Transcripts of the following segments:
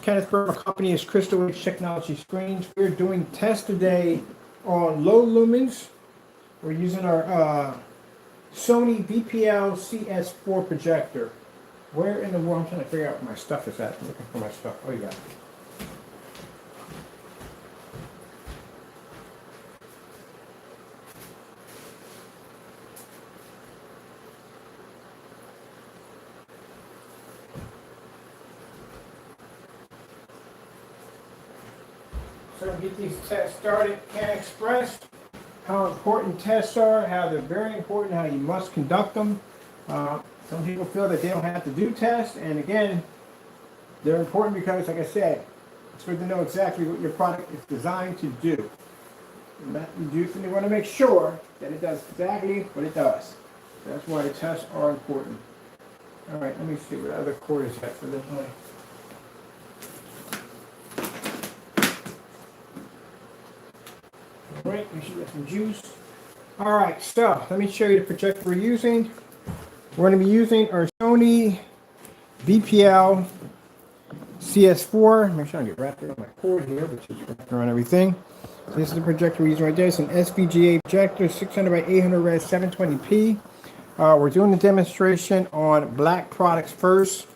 Kenneth Burr. My company is Crystal Edge Technology Screens. We're doing tests today on low lumens. We're using our Sony VPL CS4 projector. Where in the world? I'm trying to figure out where my stuff is at. I'm looking for my stuff. Oh, you got it. So get these tests started. Can't express how important tests are, how they're very important, how you must conduct them. Some people feel that they don't have to do tests, and again, they're important because, like I said, it's good to know exactly what your product is designed to do. And that you want to make sure that it does exactly what it does. That's why the tests are important. All right, let me see what other cord is at for this one. Right, we should get some juice. All right, so let me show you the projector we're using. We're going to be using our Sony VPL CS4. Make sure I get wrapped around my cord here, which is wrapped around everything. This is the projector we're using right there. It's an SVGA projector, 600 by 800 res, 720p. We're doing the demonstration on black products first.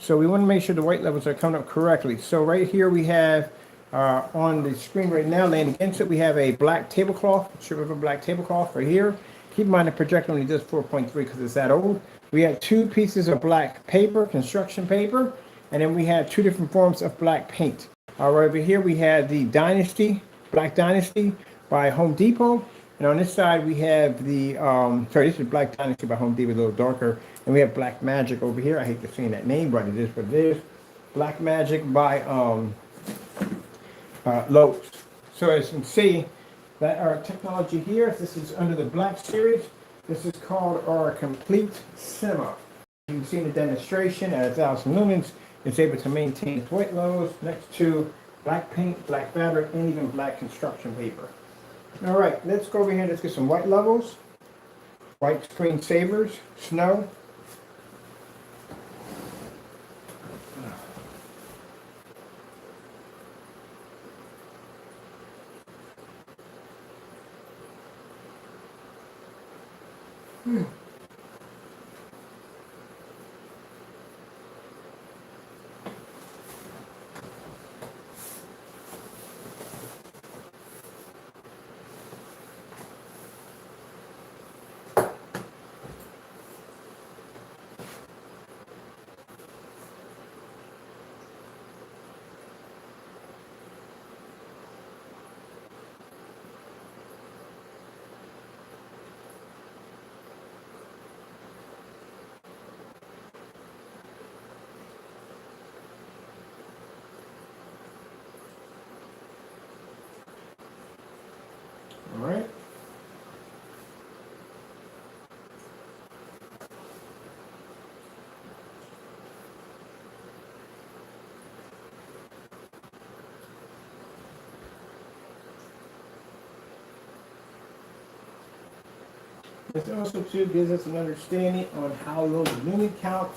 So we want to make sure the white levels are coming up correctly. So right here we have on the screen right now, laying against it, we have a black tablecloth, strip of a black tablecloth right here. Keep in mind the projector only does 4.3 because it's that old. We have 2 pieces of black paper, construction paper, and then we have 2 different forms of black paint. Right over here we have the Black Dynasty by Home Depot. And on this side we have the, this is Black Dynasty by Home Depot, a little darker. And we have Black Magic over here. I hate to say that name, but it is what it is. Black Magic by Lowe's. So as you can see, that our technology here, this is under the Black Series. This is called our Complete Cinema. You can see in the demonstration at 1,000 lumens, it's able to maintain its white levels next to black paint, black fabric, and even black construction paper. All right, let's go over here and let's get some white levels. White screen savers, snow. All right. This also too gives us an understanding on how low the lumen count.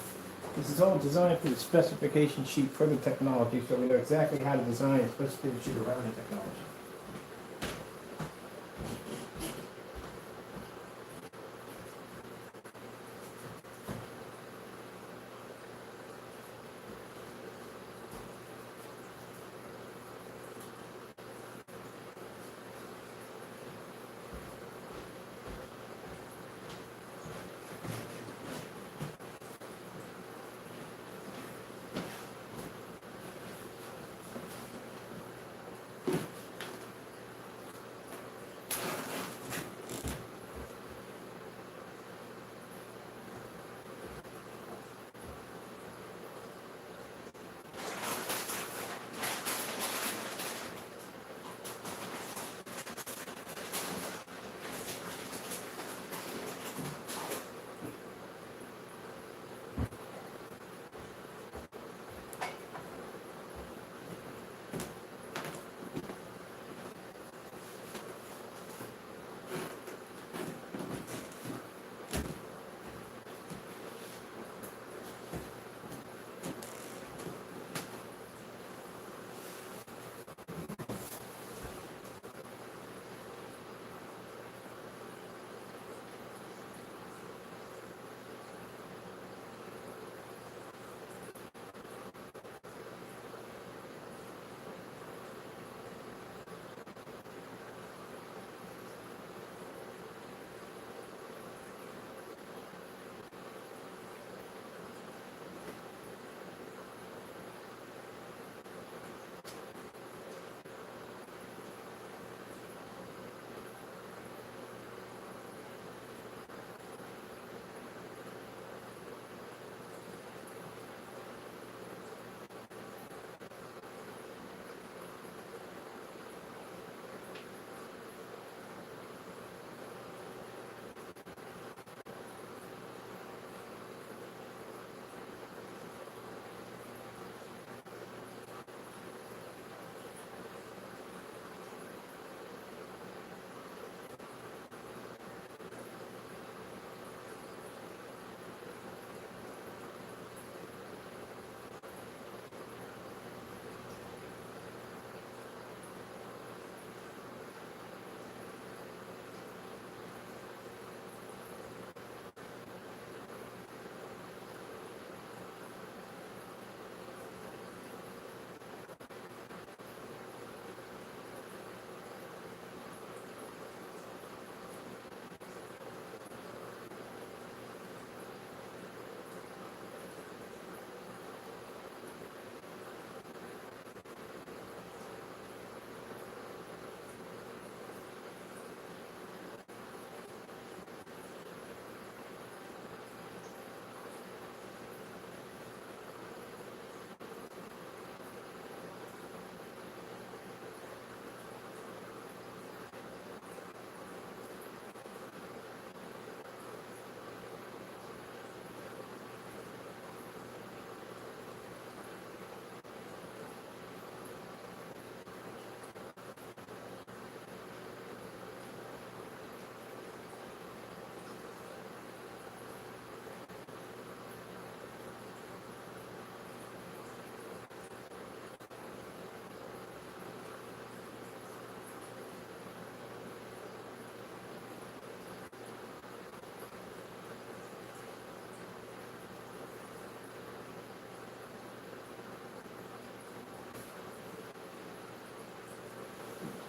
This is all designed for the specification sheet for the technology, so we know exactly how to design a specification sheet around the technology.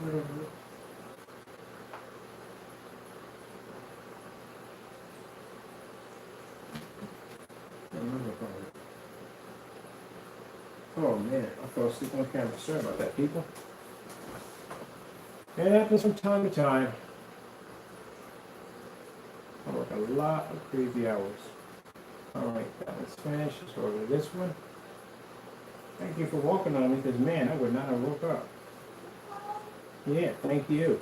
Mhm. Oh man, I fell asleep on camera. Sorry about that, people. It happens from time to time. I work a lot of crazy hours. Alright, that one's finished. Let's go over to this one. Thank you for walking on me, because man, I would not have woke up. Yeah, thank you.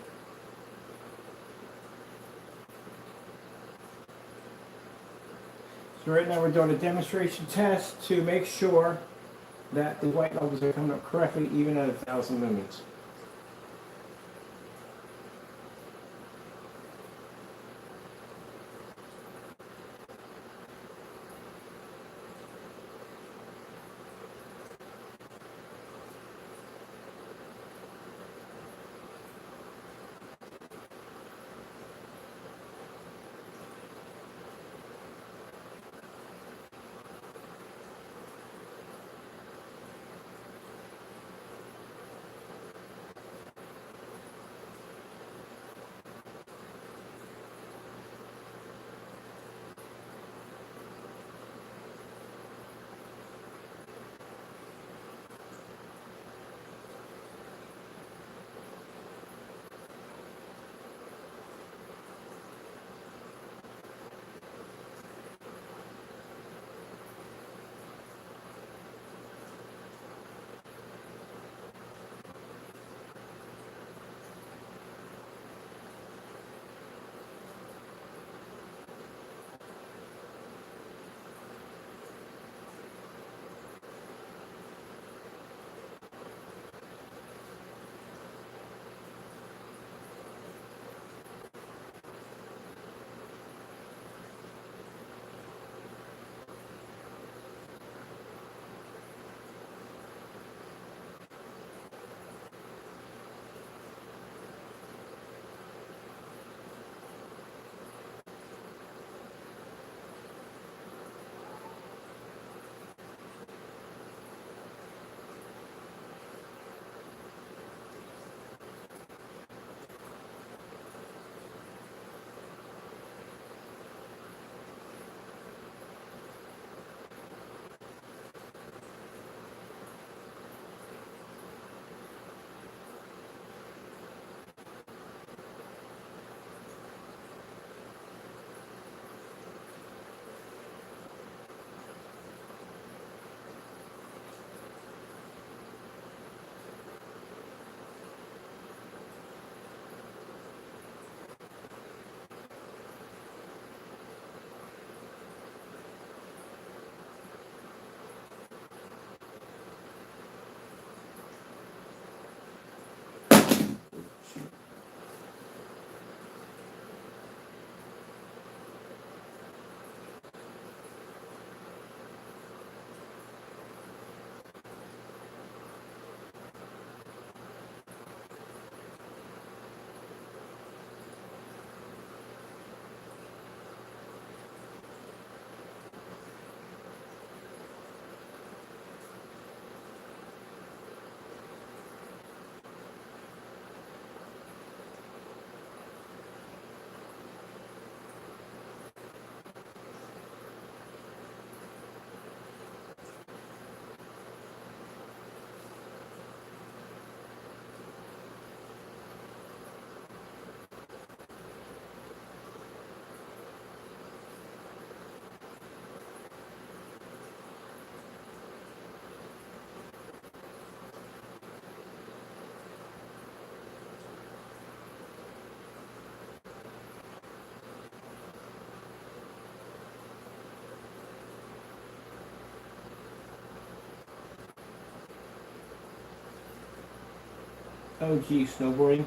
So right now we're doing a demonstration test to make sure that the white levels are coming up correctly even at 1,000 lumens. Oh gee, snowboarding.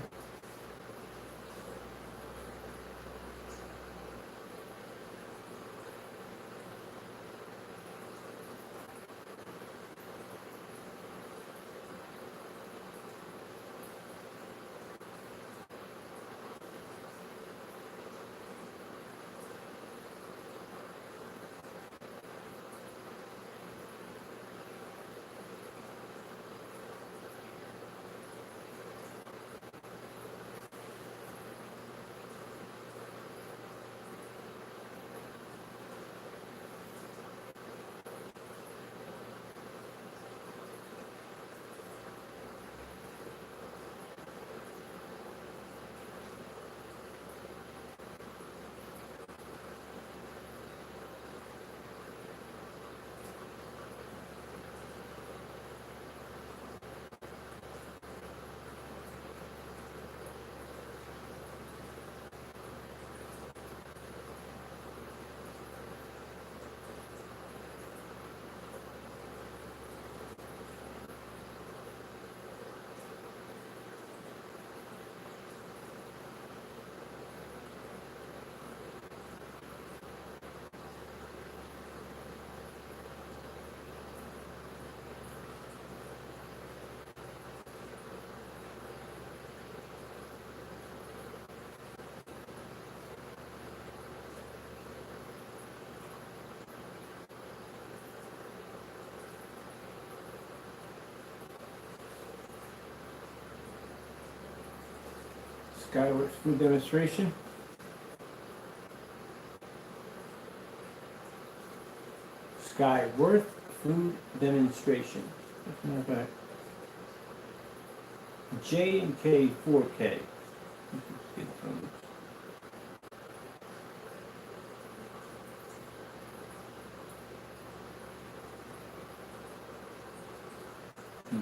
Skyworks food demonstration. Skyworth food demonstration. As a matter of fact, J and K 4K.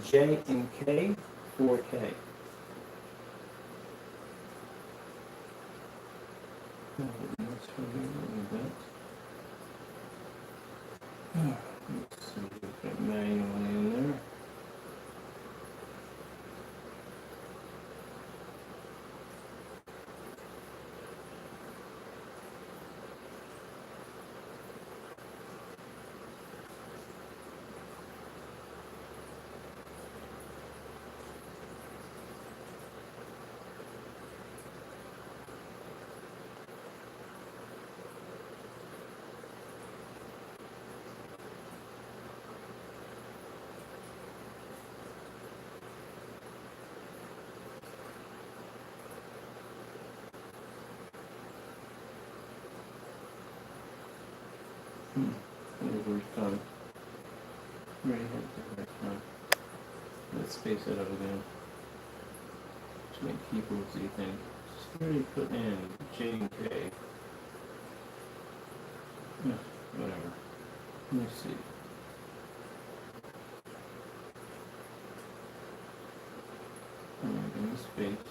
J and K 4K. Let's see, we've got manual in there. Over time. Already had the right time. Let's space it out again. To make keyboards you think. Just already put in J and K. Yeah, whatever. Let me see. In this space.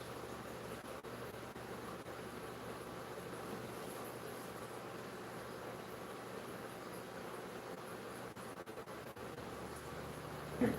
Here we go.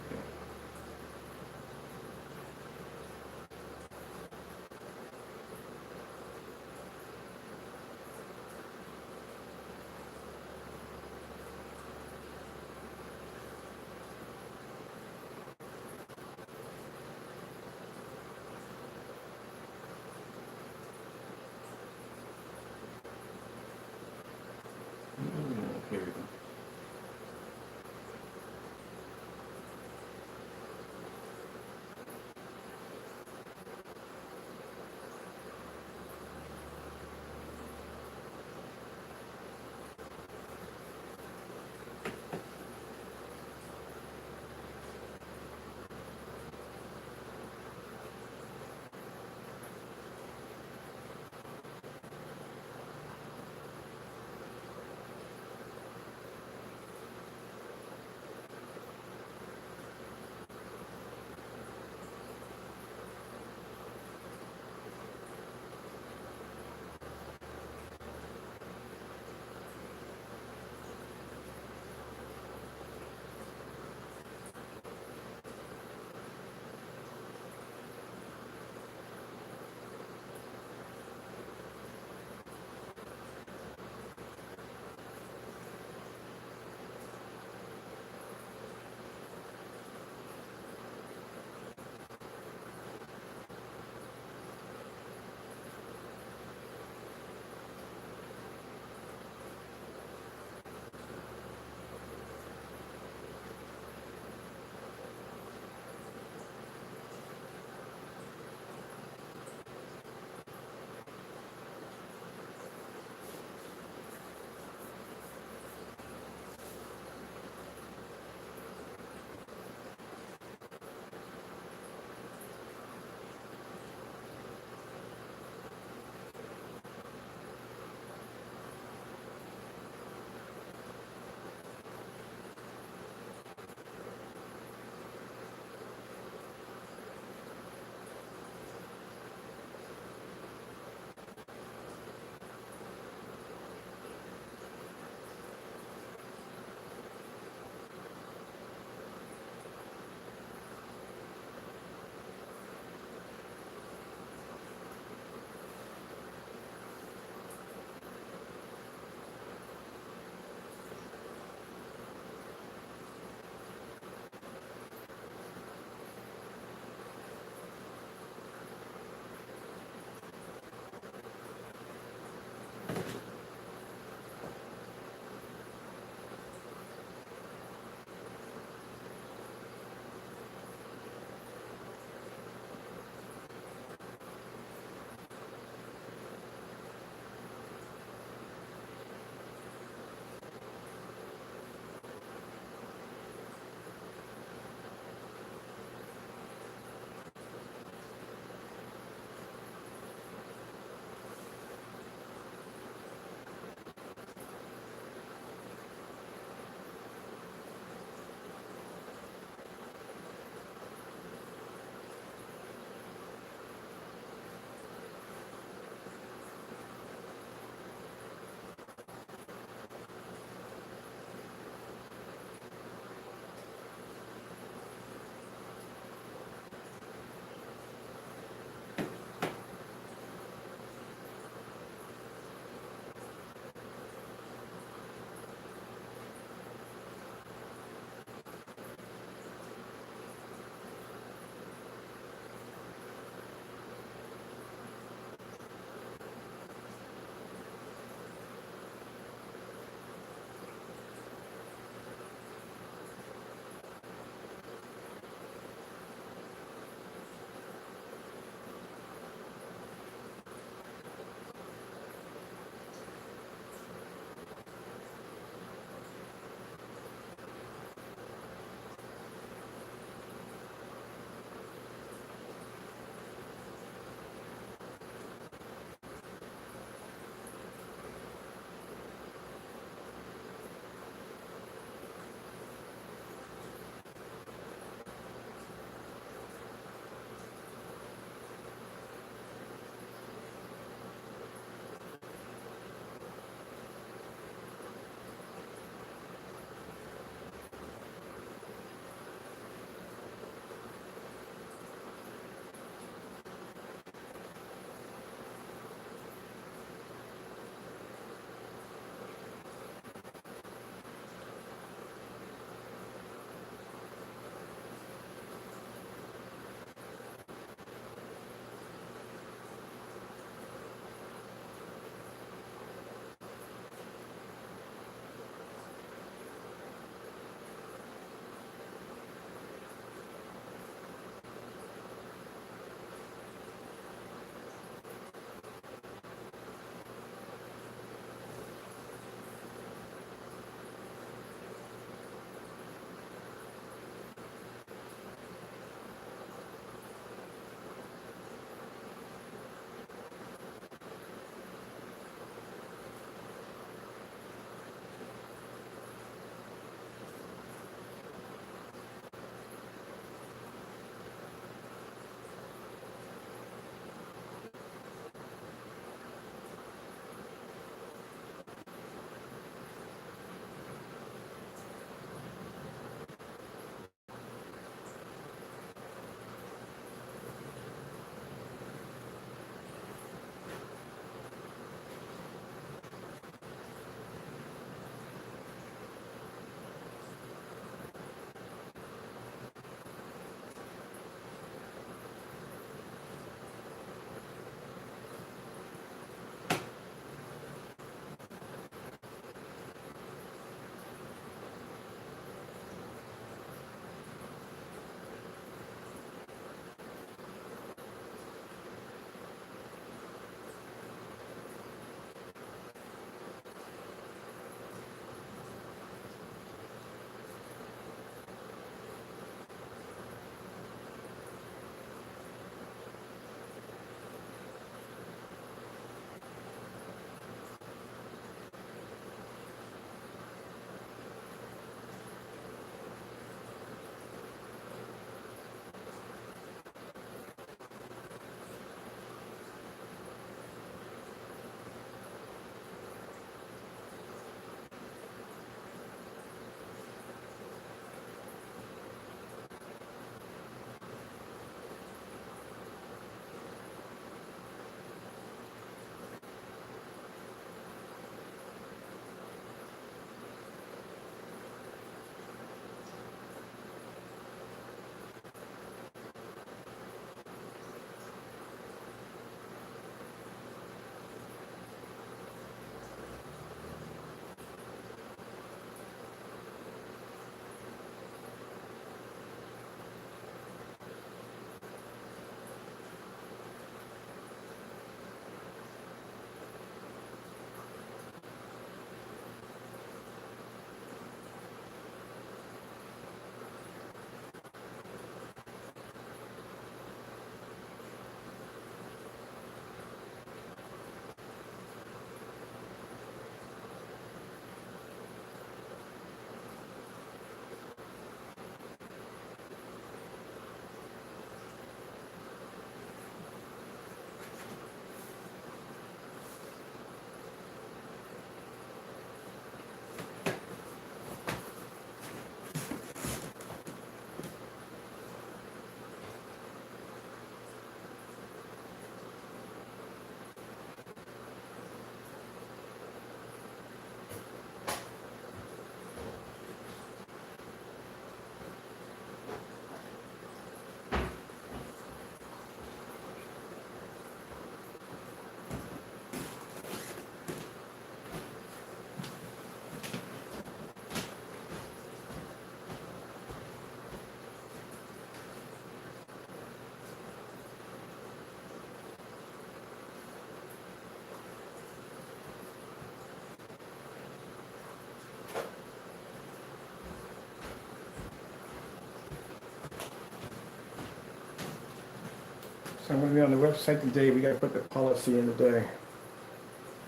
I'm going to be on the website today. We got to put the policy in today.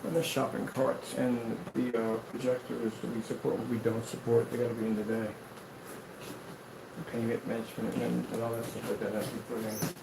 And the shopping carts and the projectors that we support, what we don't support, they got to be in today. Payment management and all that stuff like that has to be put in.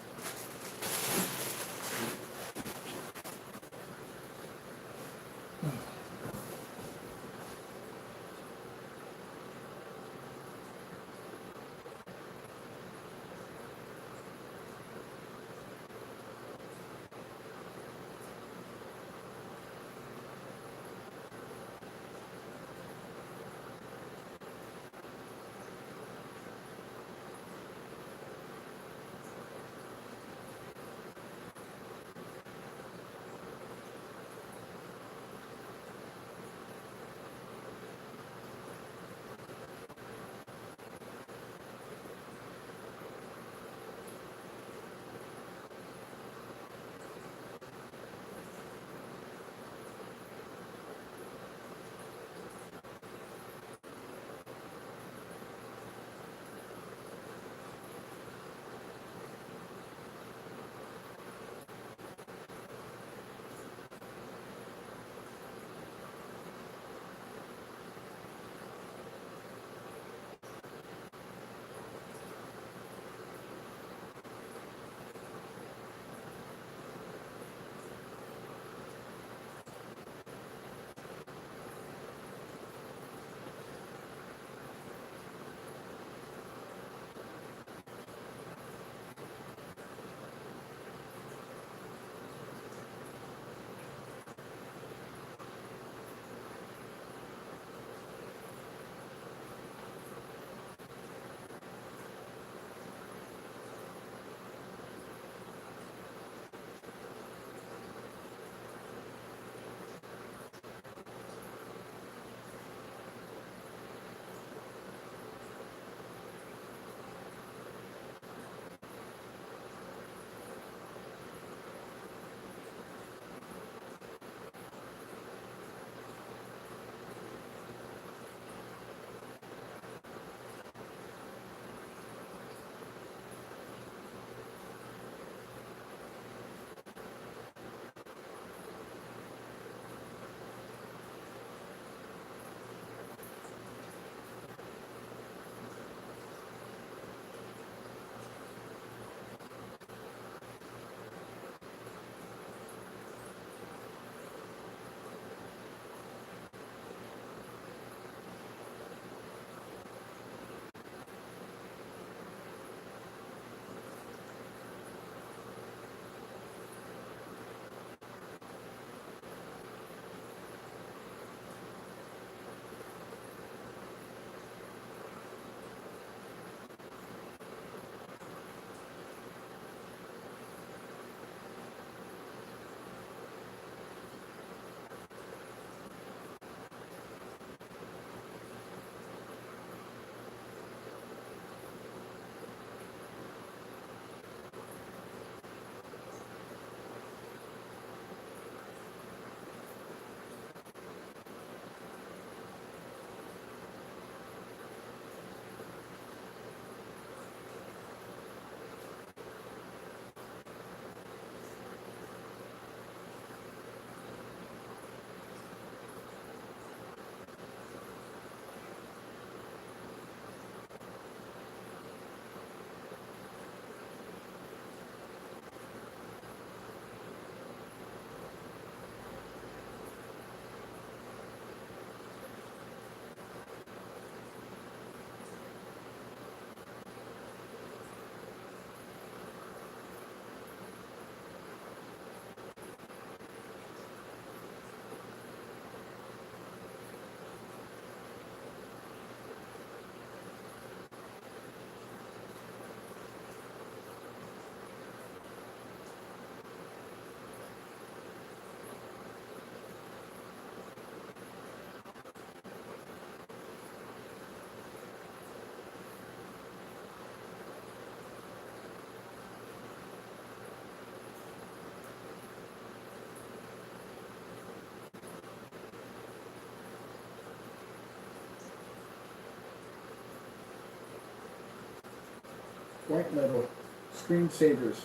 White metal screensavers.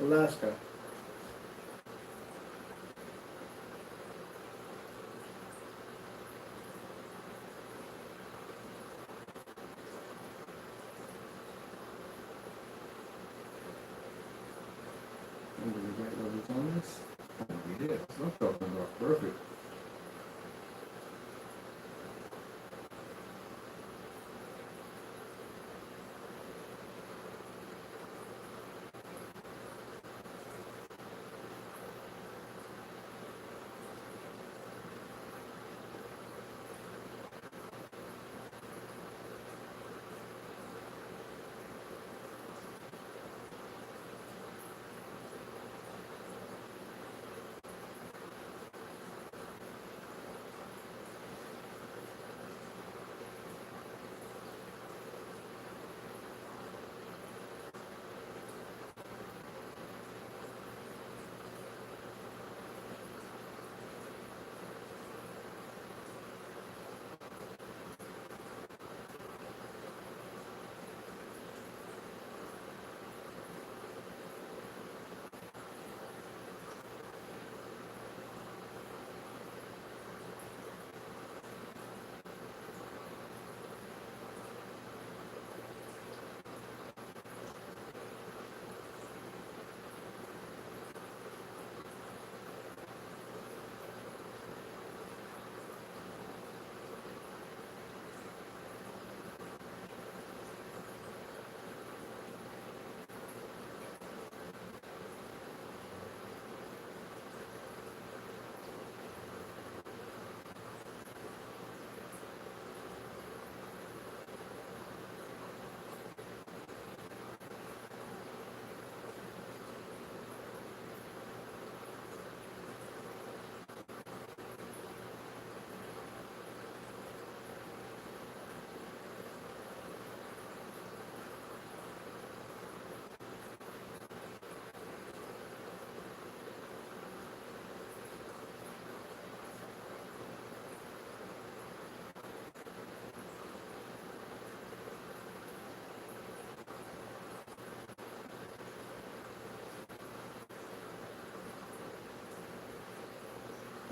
Alaska. And did we get loads on this? Oh, we did. It's not opened up. Perfect.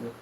Yep.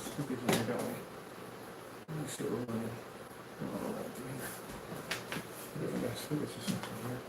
Stupid here, don't we? Let me see what we're running. Oh, look at something here.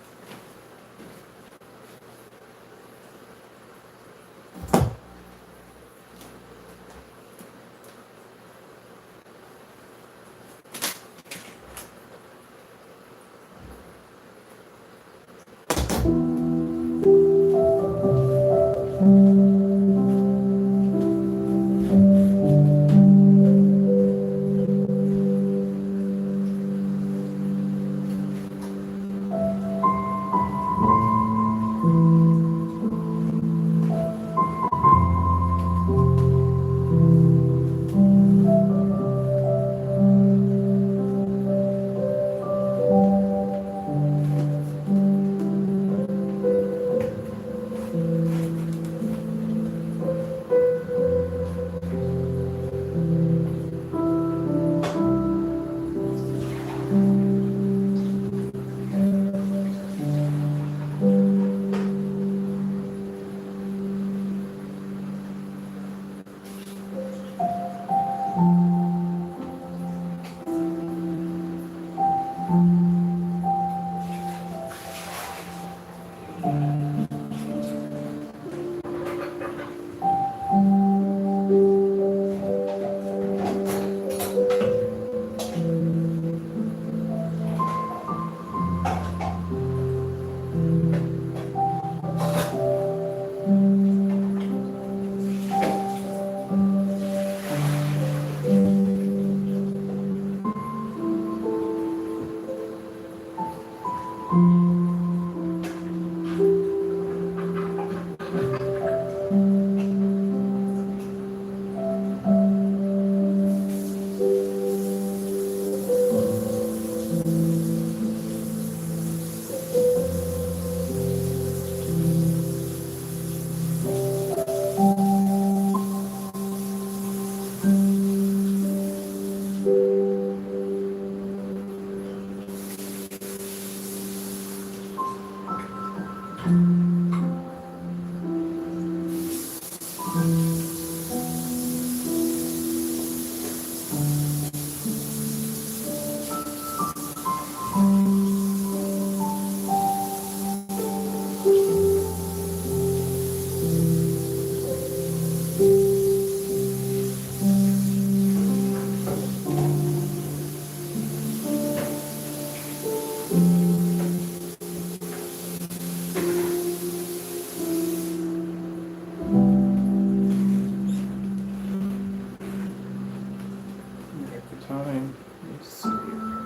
time. Let's see.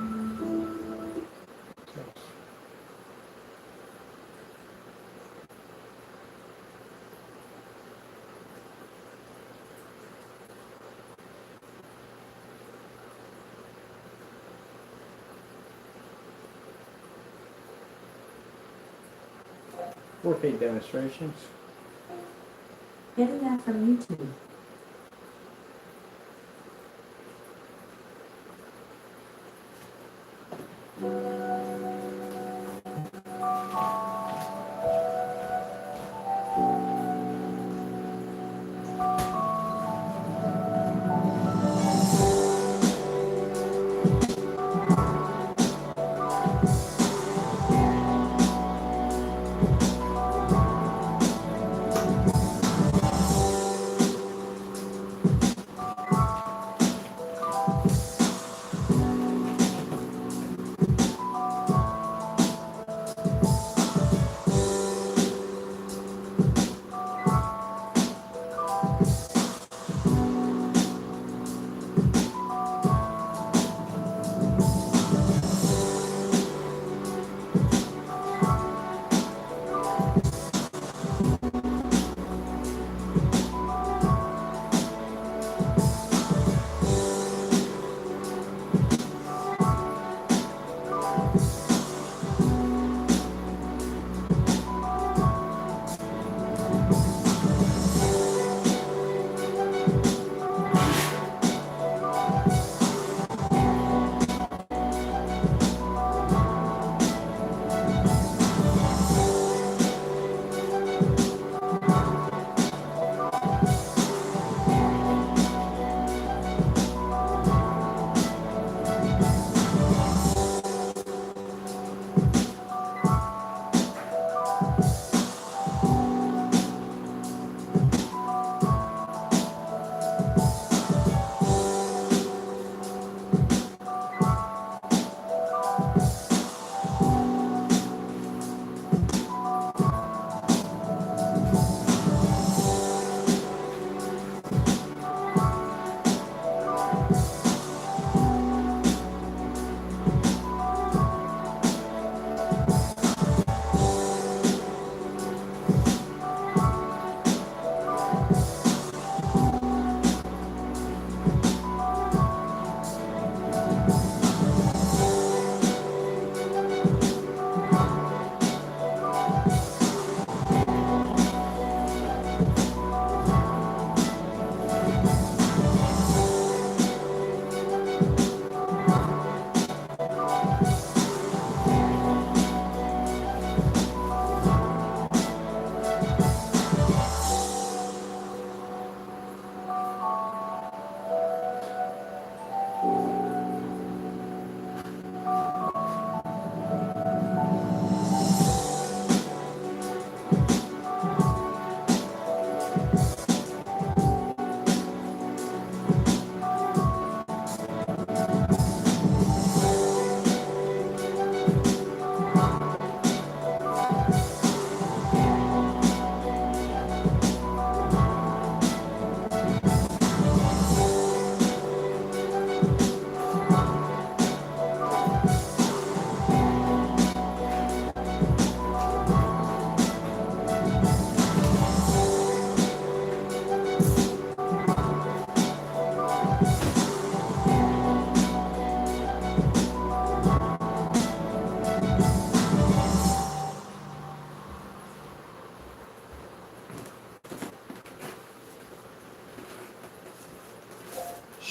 4K demonstrations. Getting that from YouTube.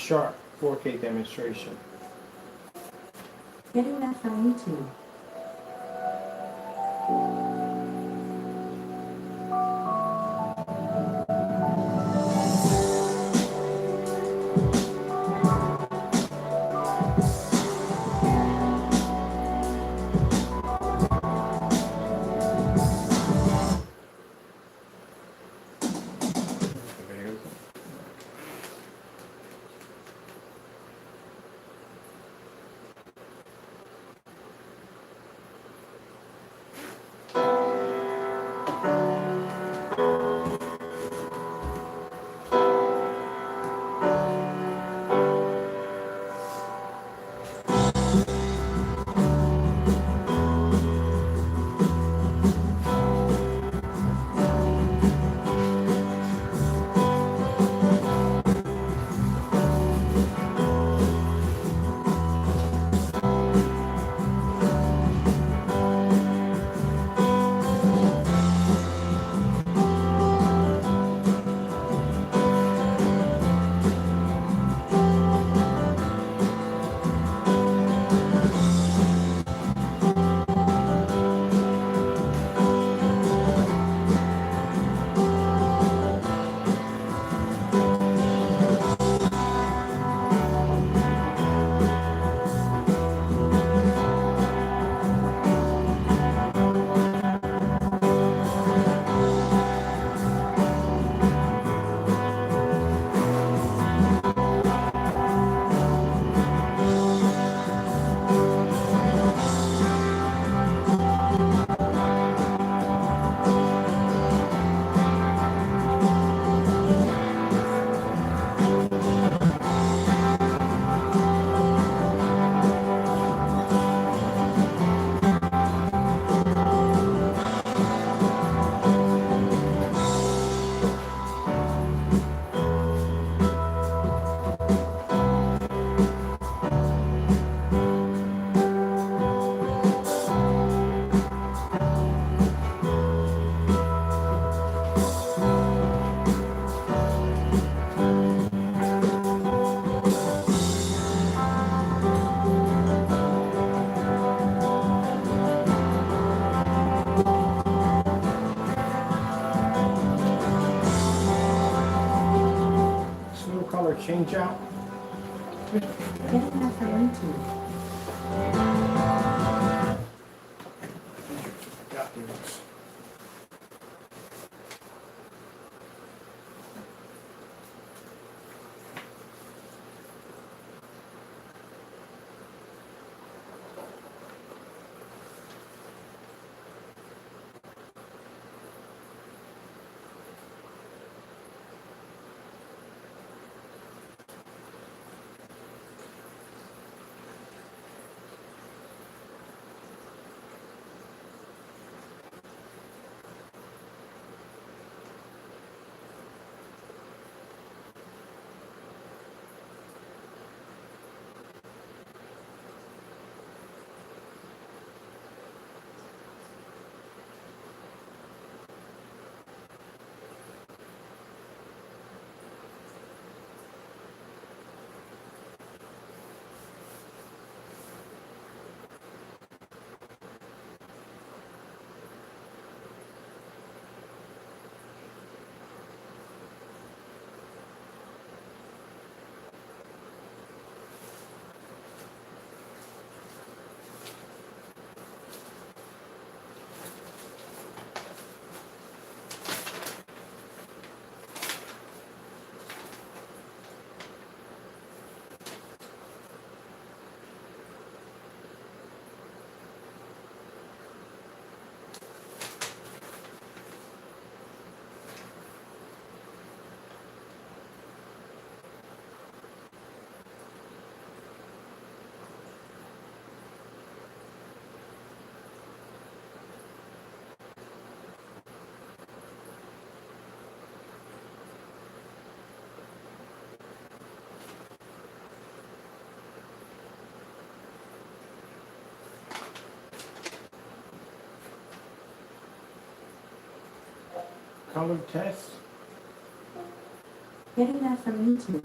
Sharp 4K demonstration. Getting that from YouTube. change out. Getting that from YouTube. Got these. Color test. Getting that from YouTube.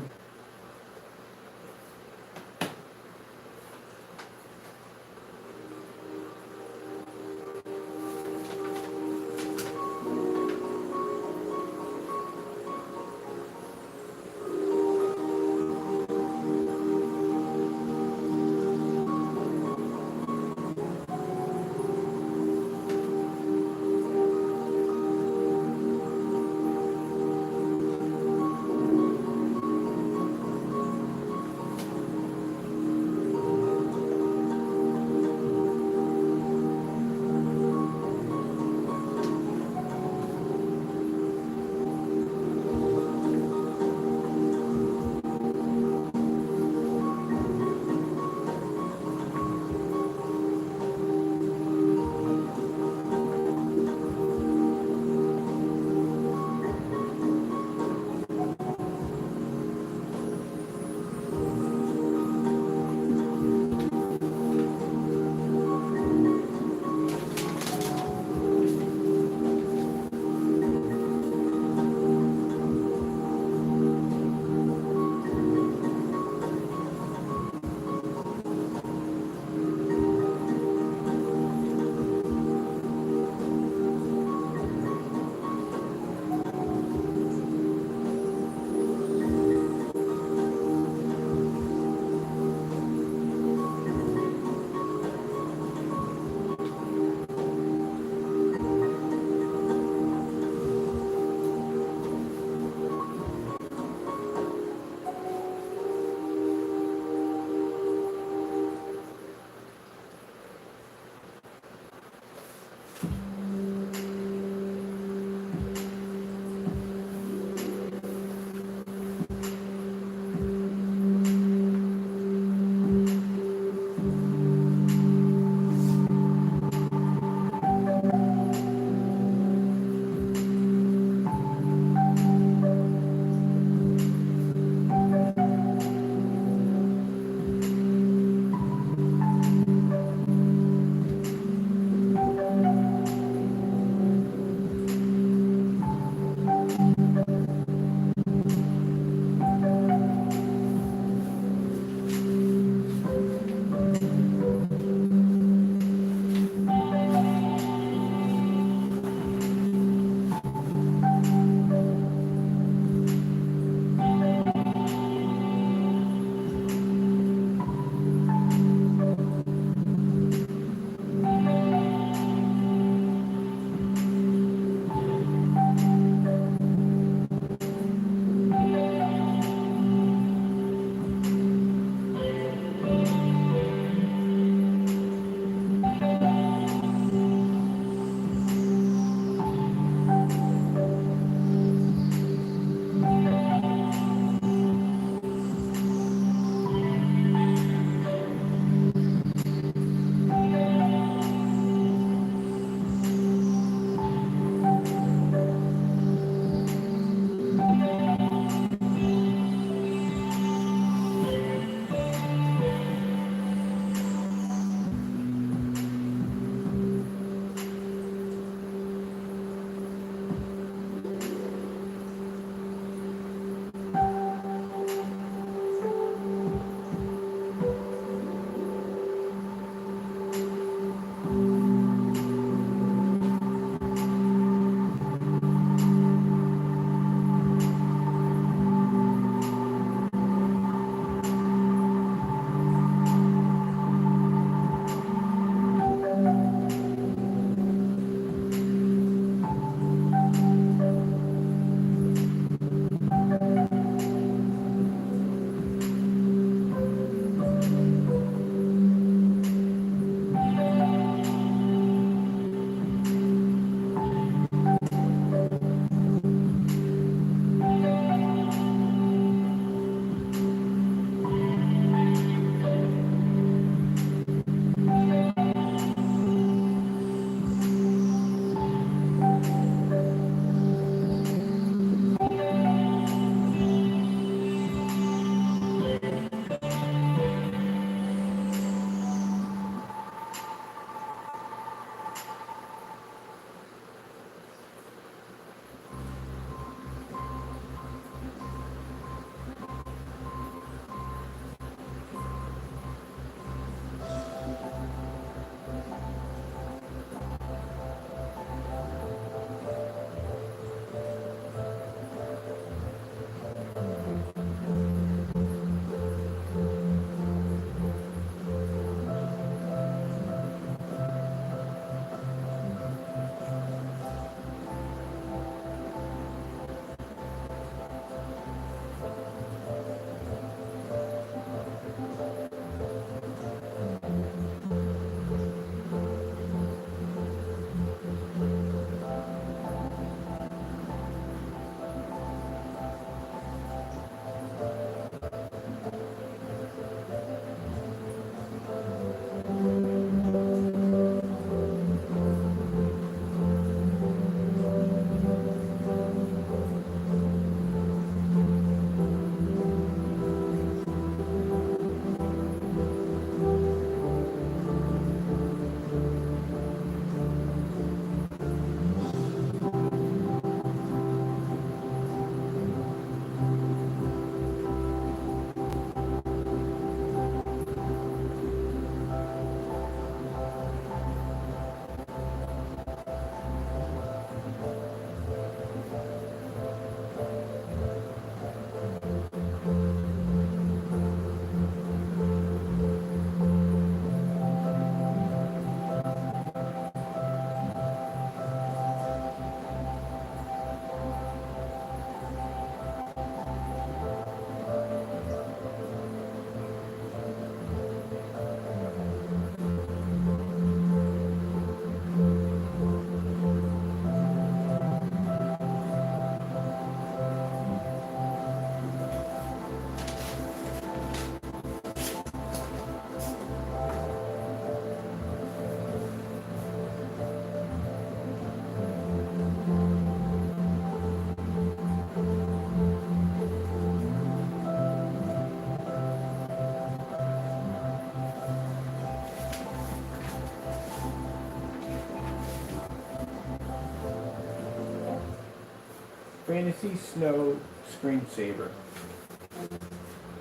Fantasy Snow Screensaver.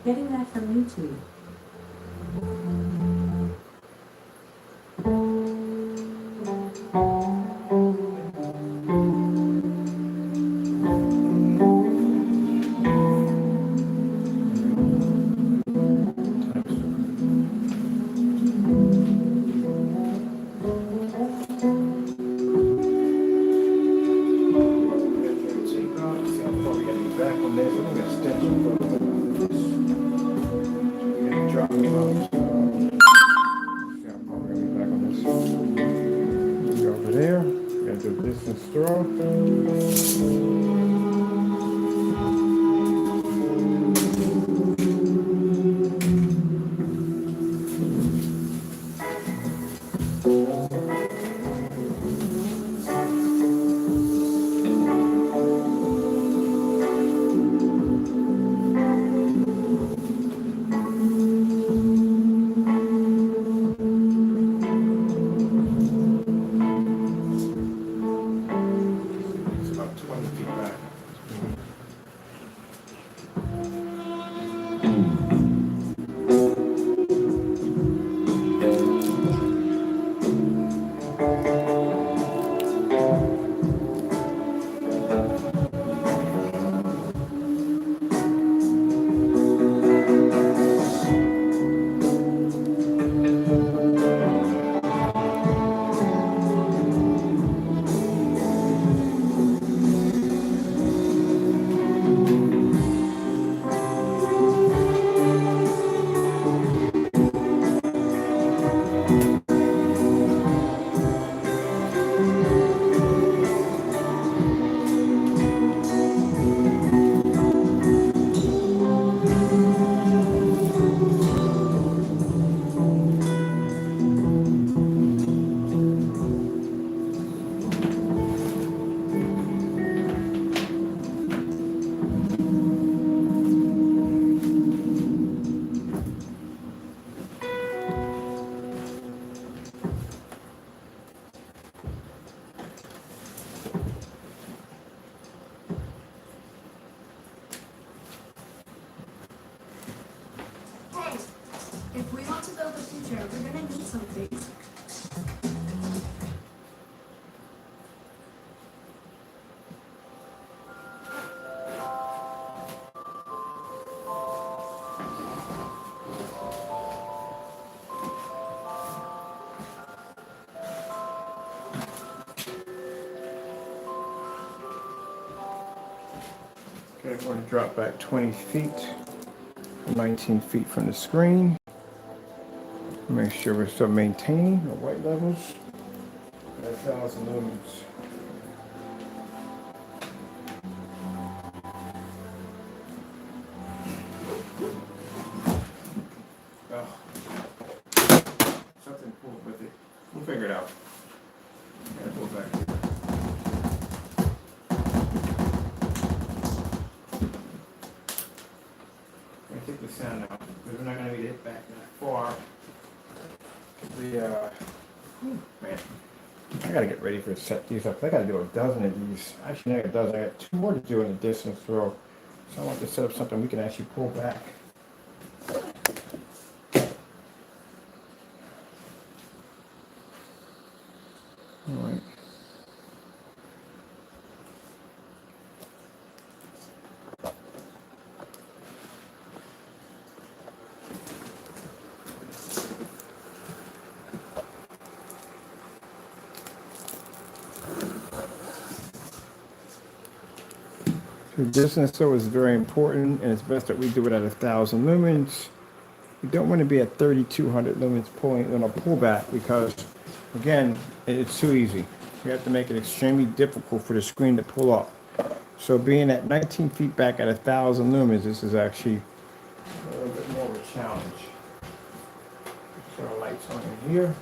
Getting that from YouTube. Back on this, I'm gonna extension for this. We're gonna drop them out. See how far we're gonna be back on this. Go over there. Gotta do distance throw. It's about 20 feet back. Hey, if we want to build a future, we're gonna need something. Okay, I'm going to drop back 20 feet, 19 feet from the screen. Make sure we're still maintaining the white levels at 1,000 lumens. Oh. Something cool with it. We'll figure it out. Gotta pull back here. I'm gonna take the sound out because we're not gonna be hit back that far. Man, I gotta get ready for set these up. I gotta do a dozen of these. Actually, not a dozen. I got 2 more to do in the distance throw. So I want to set up something we can actually pull back. All right. So distance throw is very important, and it's best that we do it at 1,000 lumens. We don't want to be at 3,200 lumens pulling on a pullback because, again, it's too easy. We have to make it extremely difficult for the screen to pull up. So being at 19 feet back at 1,000 lumens, this is actually a little bit more of a challenge. So our lights on in here.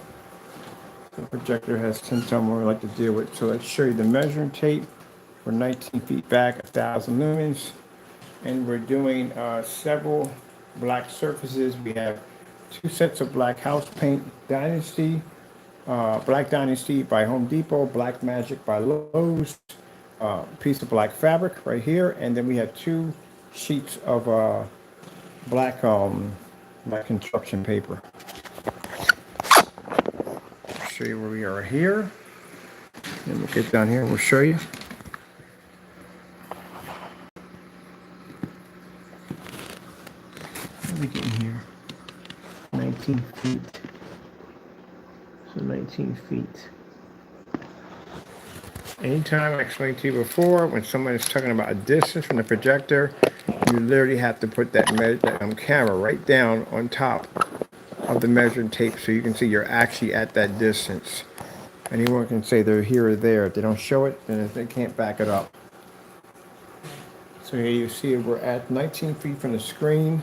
The projector has tint on what we like to deal with. So let's show you the measuring tape. We're 19 feet back, 1,000 lumens, and we're doing several black surfaces. We have 2 sets of black house paint, Dynasty, Black Dynasty by Home Depot, Black Magic by Lowe's, piece of black fabric right here, and then we have 2 sheets of black black construction paper. I'll show you where we are here. Then we'll get down here and we'll show you. What are we getting here? 19 feet. So 19 feet. Anytime I explained to you before, when someone is talking about a distance from the projector, you literally have to put that camera right down on top of the measuring tape so you can see you're actually at that distance. Anyone can say they're here or there. If they don't show it, then they can't back it up. So here you see we're at 19 feet from the screen.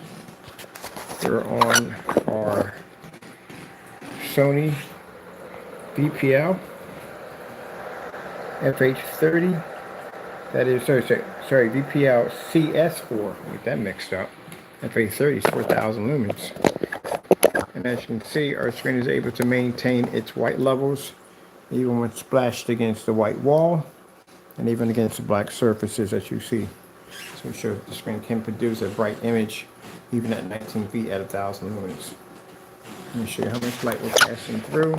We're on our Sony VPL FH30. That is, sorry, VPL CS4. Get that mixed up. FH30 is 4,000 lumens. And as you can see, our screen is able to maintain its white levels even when splashed against the white wall and even against the black surfaces that you see. So it shows that the screen can produce a bright image even at 19 feet at 1,000 lumens. Let me show you how much light we're passing through.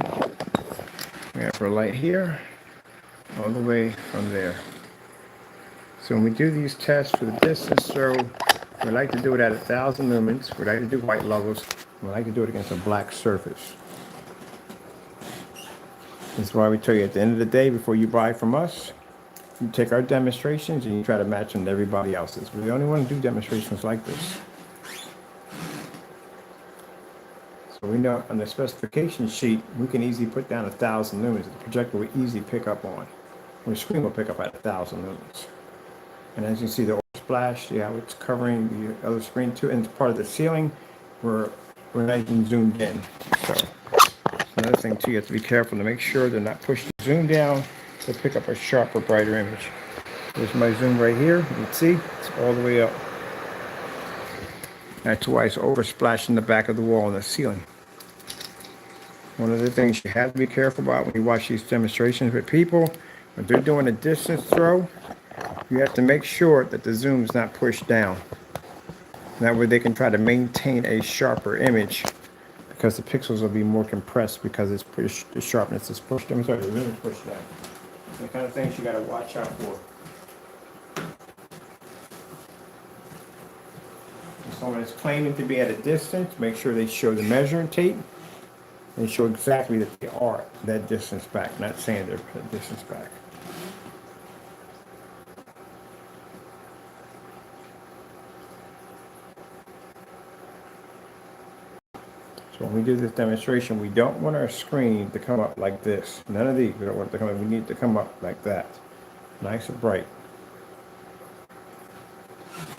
We have our light here, all the way from there. So when we do these tests for the distance throw, we like to do it at 1,000 lumens. We like to do white levels. We like to do it against a black surface. That's why we tell you at the end of the day, before you buy from us, you take our demonstrations and you try to match them to everybody else's. We only want to do demonstrations like this. So we know on the specification sheet, we can easily put down 1,000 lumens. The projector will easily pick up on. Or the screen will pick up at 1,000 lumens. And as you see the oil splash, see how it's covering the other screen too, and it's part of the ceiling. We're nice and zoomed in. So another thing too, you have to be careful to make sure they're not pushing the zoom down to pick up a sharper, brighter image. There's my zoom right here. You can see it's all the way up. That's why it's over splashing the back of the wall and the ceiling. One of the things you have to be careful about when you watch these demonstrations with people, when they're doing a distance throw, you have to make sure that the zoom is not pushed down. That way they can try to maintain a sharper image because the pixels will be more compressed because it's pushed, the sharpness is pushed. I'm sorry, the zoom is pushed down. The kind of things you got to watch out for. If someone is claiming to be at a distance, make sure they show the measuring tape and show exactly that they are that distance back, not saying they're that distance back. So when we do this demonstration, we don't want our screen to come up like this. None of these, we don't want it to come up. We need it to come up like that. Nice and bright.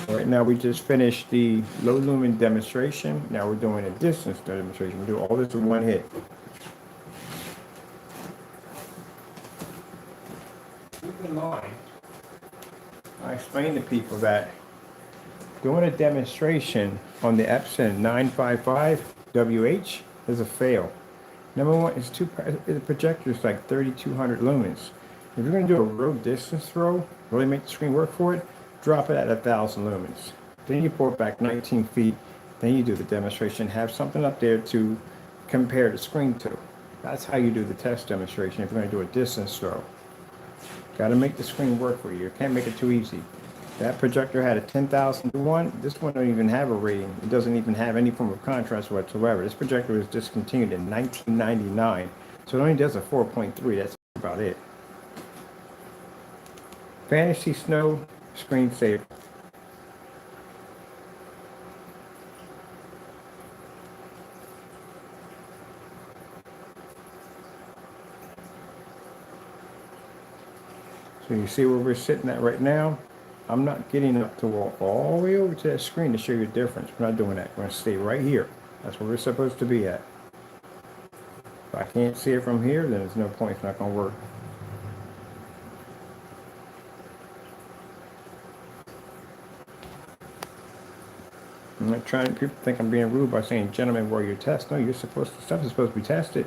Right now we just finished the low lumen demonstration. Now we're doing a distance demonstration. We do all this in one hit. Keep in mind, I explain to people that doing a demonstration on the Epson 955 WH is a fail. Number one, the projector is like 3,200 lumens. If you're going to do a real distance throw, really make the screen work for it, drop it at 1,000 lumens. Then you pull it back 19 feet. Then you do the demonstration. Have something up there to compare the screen to. That's how you do the test demonstration if you're going to do a distance throw. Got to make the screen work for you. You can't make it too easy. That projector had a 10,000 to 1. This one don't even have a rating. It doesn't even have any form of contrast whatsoever. This projector was discontinued in 1999. So it only does a 4.3. That's about it. Fantasy Snow screensaver. So you see where we're sitting at right now. I'm not getting up to walk all the way over to that screen to show you the difference. We're not doing that. We're going to stay right here. That's where we're supposed to be at. If I can't see it from here, then there's no point. It's not going to work. I'm not trying. People think I'm being rude by saying, "Gentlemen, wear your test." No, you're supposed to. Stuff is supposed to be tested.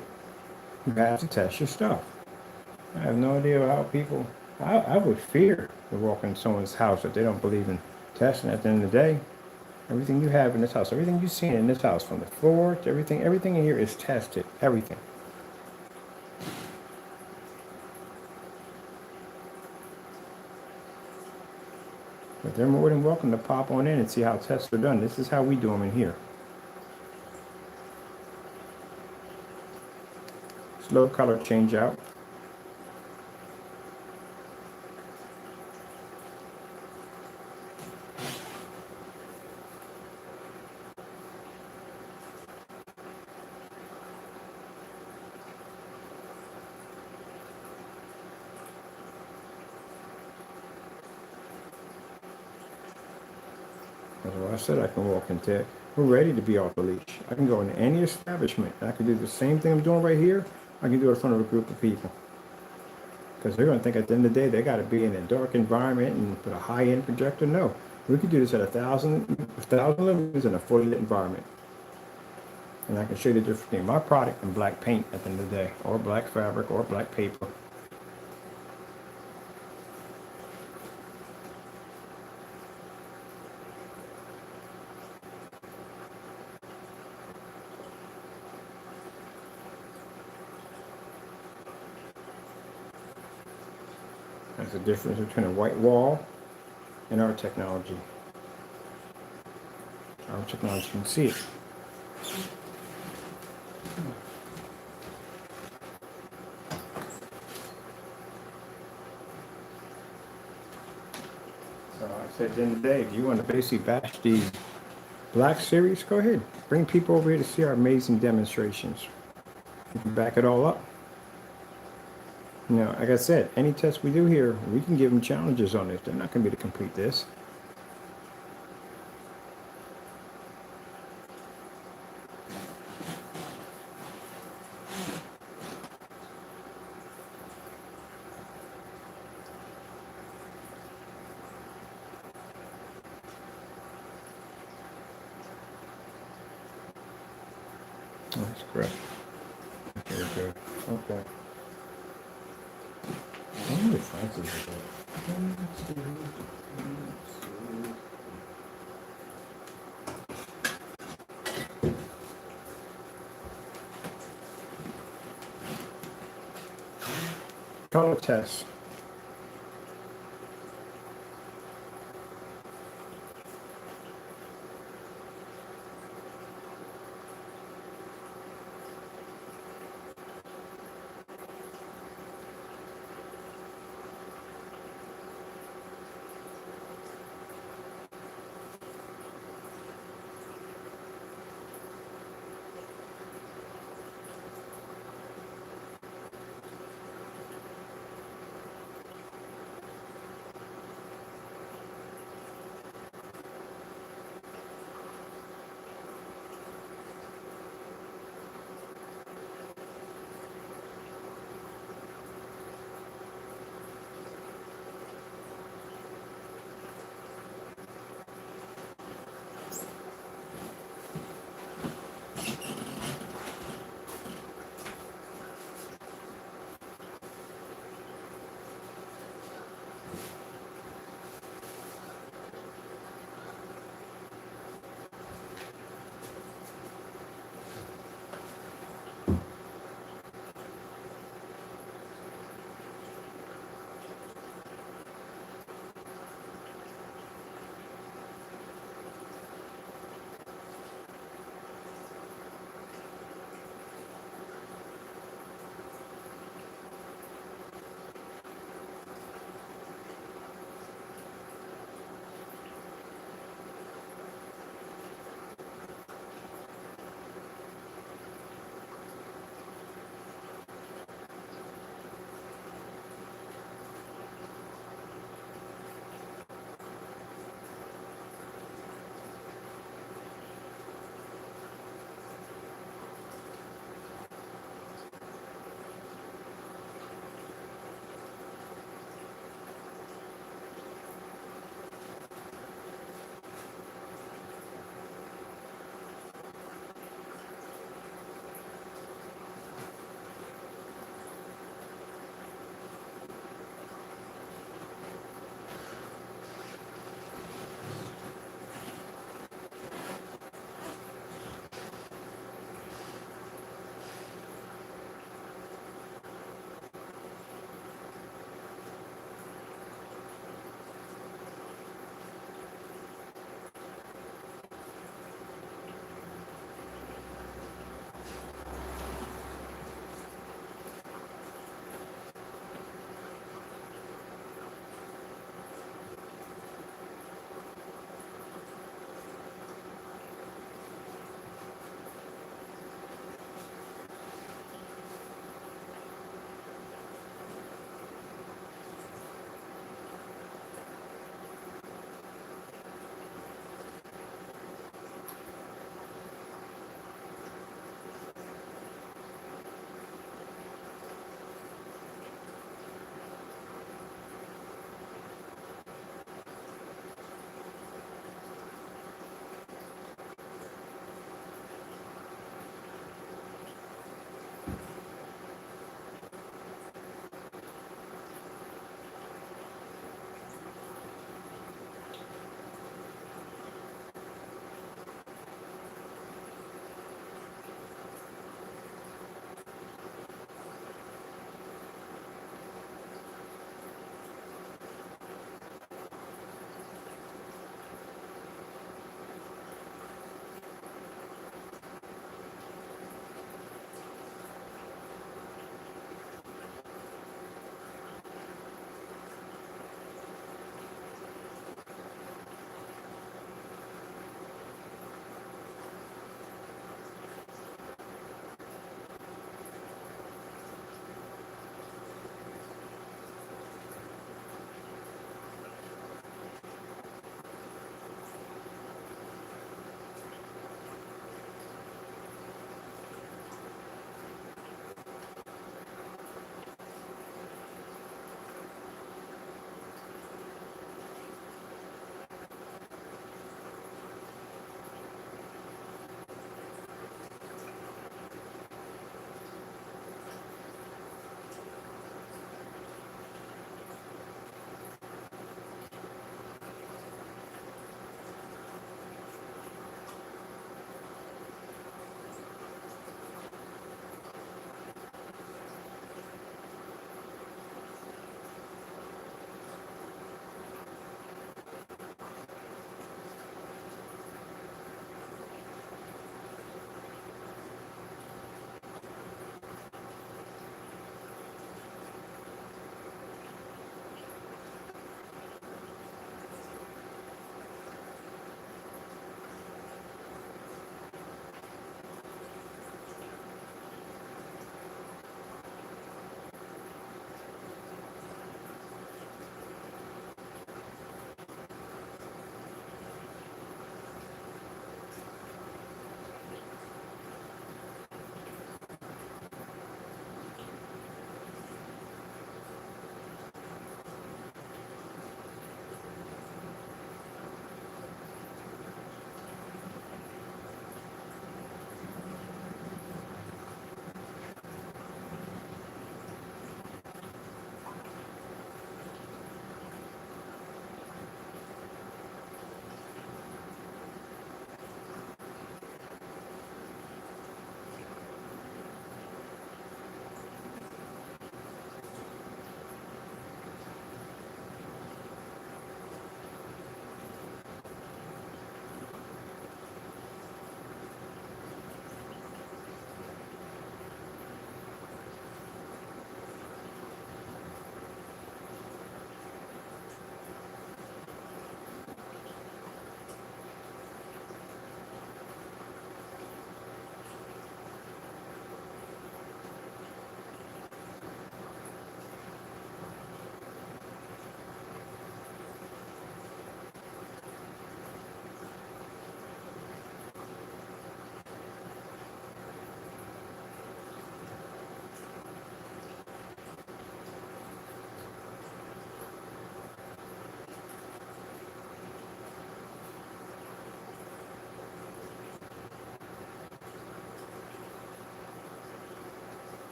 You have to test your stuff. I have no idea how people I would fear to walk in someone's house if they don't believe in testing. At the end of the day, everything you have in this house, everything you've seen in this house, from the floor to everything, everything in here is tested. Everything. But they're more than welcome to pop on in and see how tests are done. This is how we do them in here. Slow color change out. That's why I said I can walk into it. We're ready to be off the leash. I can go into any establishment. And I can do the same thing I'm doing right here. I can do it in front of a group of people. Because they're going to think at the end of the day, they got to be in a dark environment and put a high-end projector. No, we could do this at 1,000 lumens in a fully lit environment. And I can show you the difference between my product and black paint at the end of the day, or black fabric, or black paper. That's the difference between a white wall and our technology. Our technology can see it. So I said at the end of the day, if you want to basically bash these Black Series, go ahead. Bring people over here to see our amazing demonstrations. You can back it all up. You know, like I said, any test we do here, we can give them challenges on this. They're not going to be able to complete this. That's correct. Very good. Okay. I wonder if Francis is there. Color test.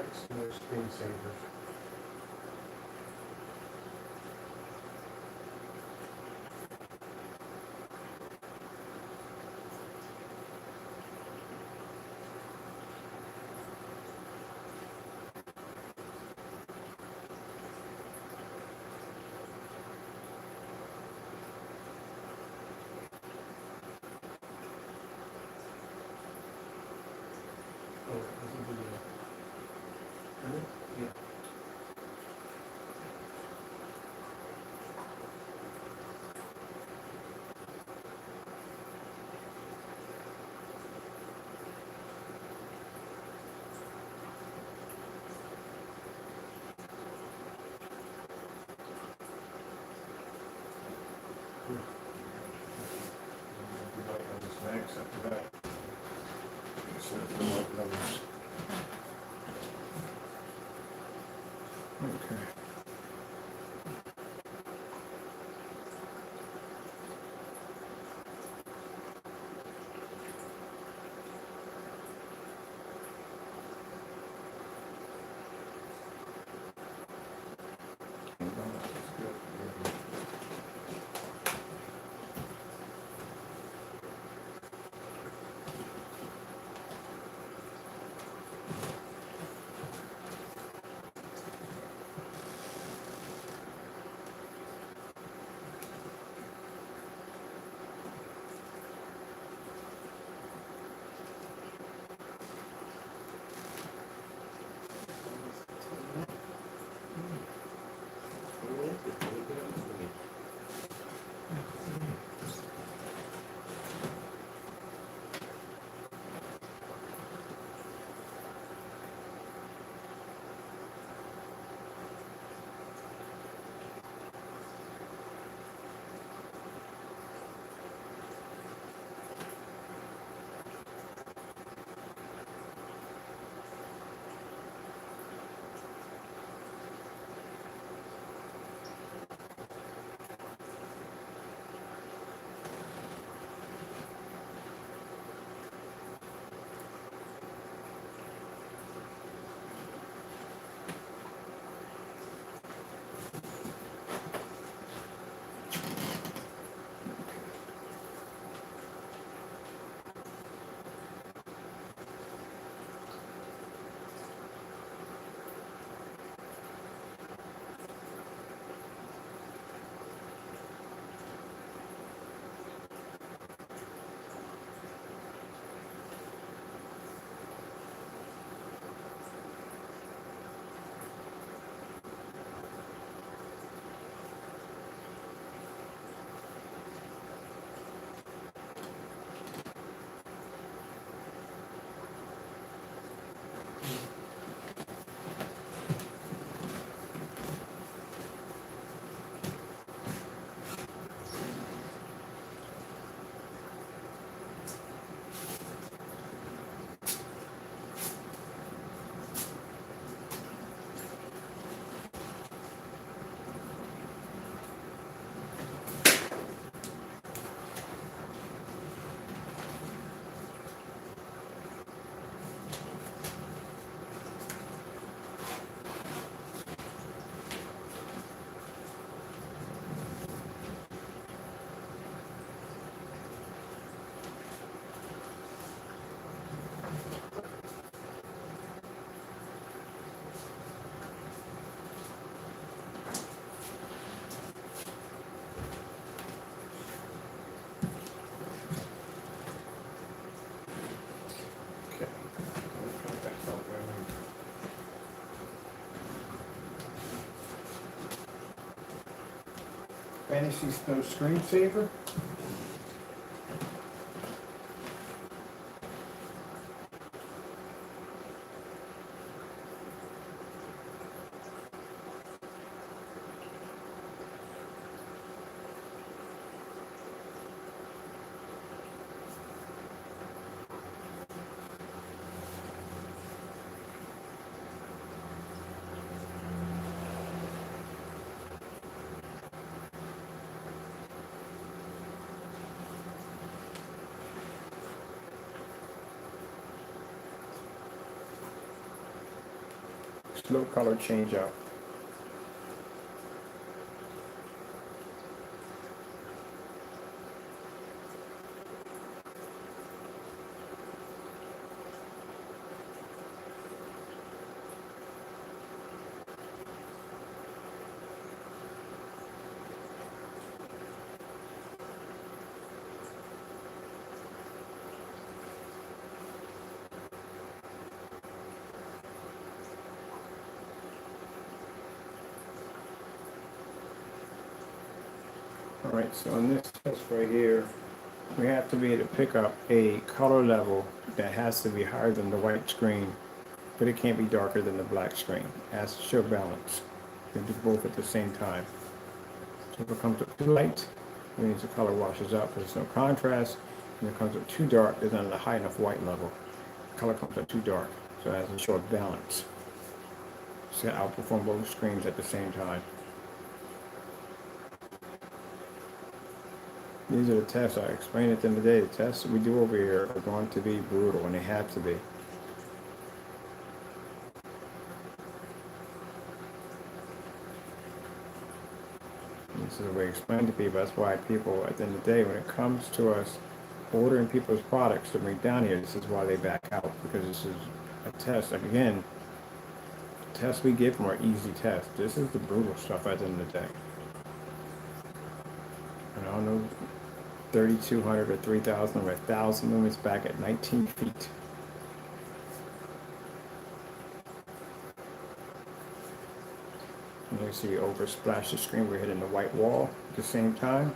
Nice, no screensavers. Oh, this is the, yeah. Next after that. So if we want those. Okay. Fantasy Snow screensaver. slow color change up. Alright, so in this test right here, we have to be able to pick up a color level that has to be higher than the white screen, but it can't be darker than the black screen. It has to show balance. You can do both at the same time. So if it comes up too light, it means the color washes out because there's no contrast. And if it comes up too dark, there's not a high enough white level. The color comes up too dark, so it has to show a balance. So it outperform both screens at the same time. These are the tests. I explained at the end of the day. The tests that we do over here are going to be brutal, and they have to be. This is the way I explain to people. That's why people, at the end of the day, when it comes to us ordering people's products to bring down here, this is why they back out, because this is a test. Like, again, the tests we give them are easy tests. This is the brutal stuff at the end of the day. And I don't know, 3,200 or 3,000 or 1,000 lumens back at 19 feet. And you see we oversplash the screen. We're hitting the white wall at the same time.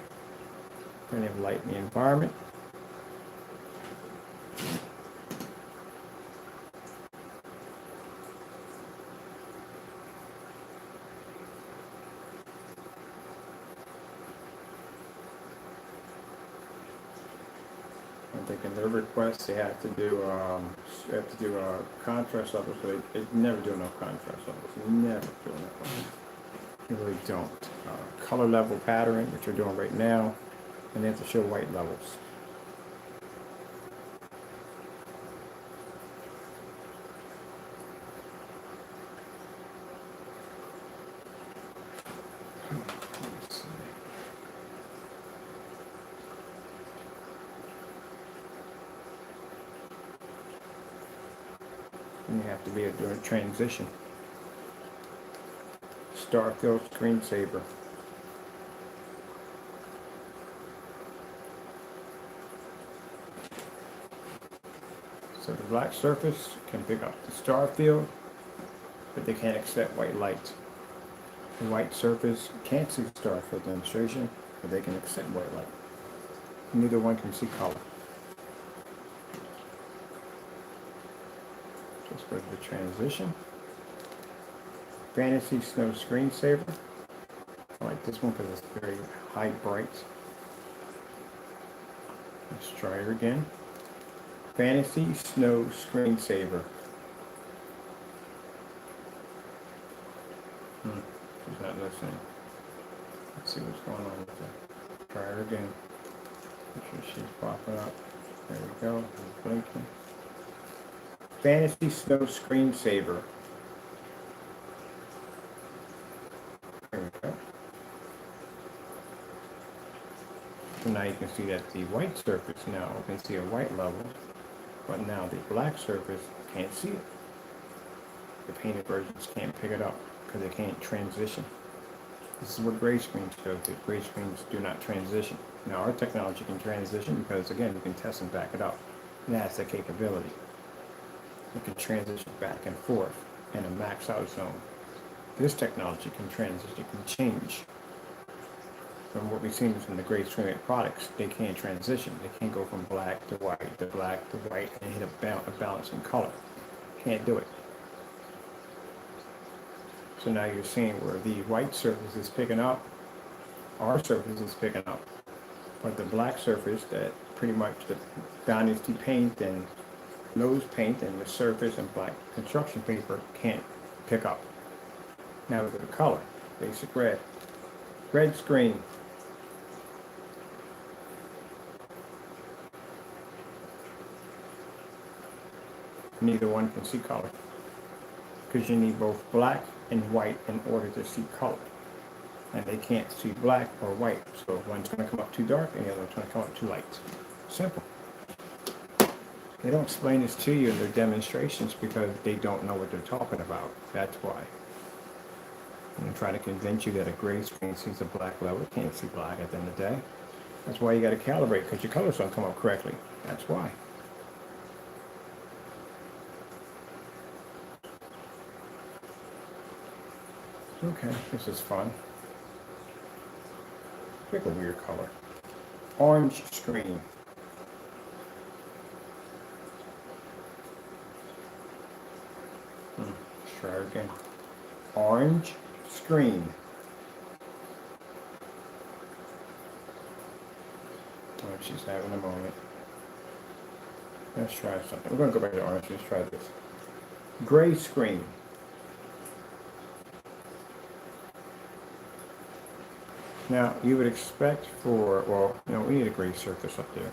Plenty of light in the environment. I'm thinking their requests they have to do contrast levels, but they never do enough contrast levels. Never do enough. They really don't. Color level patterning, which we're doing right now, and they have to show white levels. And you have to be able to do a transition. Starfield screensaver. So the black surface can pick up the star field, but they can't accept white light. The white surface can't see the star field demonstration, but they can accept white light. Neither one can see color. Just go to the transition. Fantasy Snow Screensaver. I like this one because it's very high bright. Let's try her again. Fantasy Snow Screensaver. She's not listening. Let's see what's going on with that. Try her again. Make sure she's popping up. There we go. It's blinking. Fantasy Snow Screensaver. There we go. So now you can see that the white surface now can see a white level, but now the black surface can't see it. The painted versions can't pick it up because they can't transition. This is what gray screens show. The gray screens do not transition. Now our technology can transition because again, you can test and back it up. And that's the capability. It can transition back and forth in a max out zone. This technology can transition, can change. From what we've seen from the gray screen products, they can't transition. They can't go from black to white and hit a balance in color. Can't do it. So now you're seeing where the white surface is picking up, our surface is picking up, but the black surface that pretty much the Dynasty paint and nose paint and the surface and black construction paper can't pick up. Now look at the color, basic red. Red screen. Neither one can see color. because you need both black and white in order to see color. And they can't see black or white, so one's going to come up too dark and the other one's going to come up too light. Simple. They don't explain this to you in their demonstrations because they don't know what they're talking about. That's why. And they're trying to convince you that a gray screen sees a black level. It can't see black at the end of the day. That's why you got to calibrate, because your colors don't come up correctly. That's why. Okay, this is fun. Pick a weird color. Orange screen. Let's try it again. Orange screen. Oh, she's having a moment. Let's try something. We're going to go back to orange. Let's try this. Gray screen. Now, you would expect for, well, you know, we need a gray surface up there.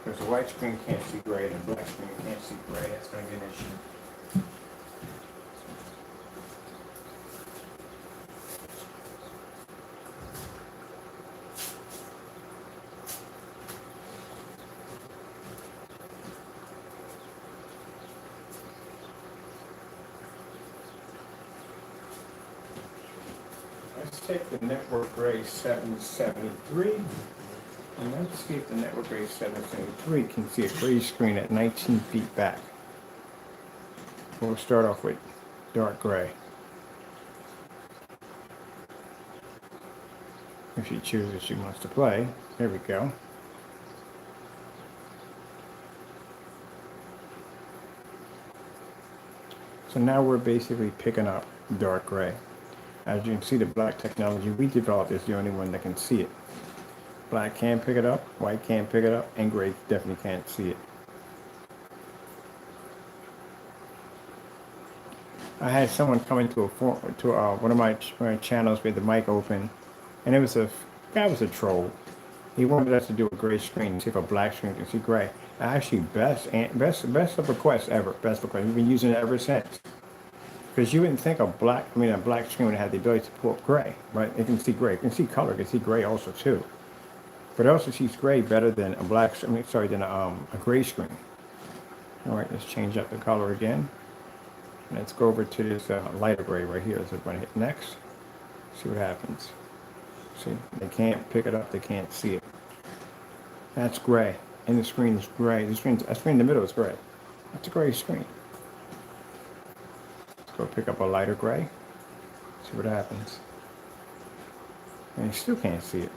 Because the white screen can't see gray and the black screen can't see gray. That's going to be an issue. Let's take the network gray 773, and let's see if the network gray 773 can see a gray screen at 19 feet back. We'll start off with dark gray. If she chooses she wants to play, there we go. So now we're basically picking up dark gray. As you can see, the black technology we developed is the only one that can see it. Black can pick it up, white can't pick it up, and gray definitely can't see it. I had someone come into one of my channels with the mic open, and it was a guy was a troll. He wanted us to do a gray screen, see if a black screen can see gray. Actually, best of request ever. Best request. We've been using it ever since. Because you wouldn't think a black screen would have the ability to pull up gray, but it can see gray. It can see color. It can see gray also too. But it also sees gray better than a than a gray screen. All right, let's change up the color again. Let's go over to this lighter gray right here. So we're going to hit next. See what happens. See, they can't pick it up. They can't see it. That's gray, and the screen is gray. The screen in the middle is gray. That's a gray screen. Go pick up a lighter gray, see what happens. And you still can't see it.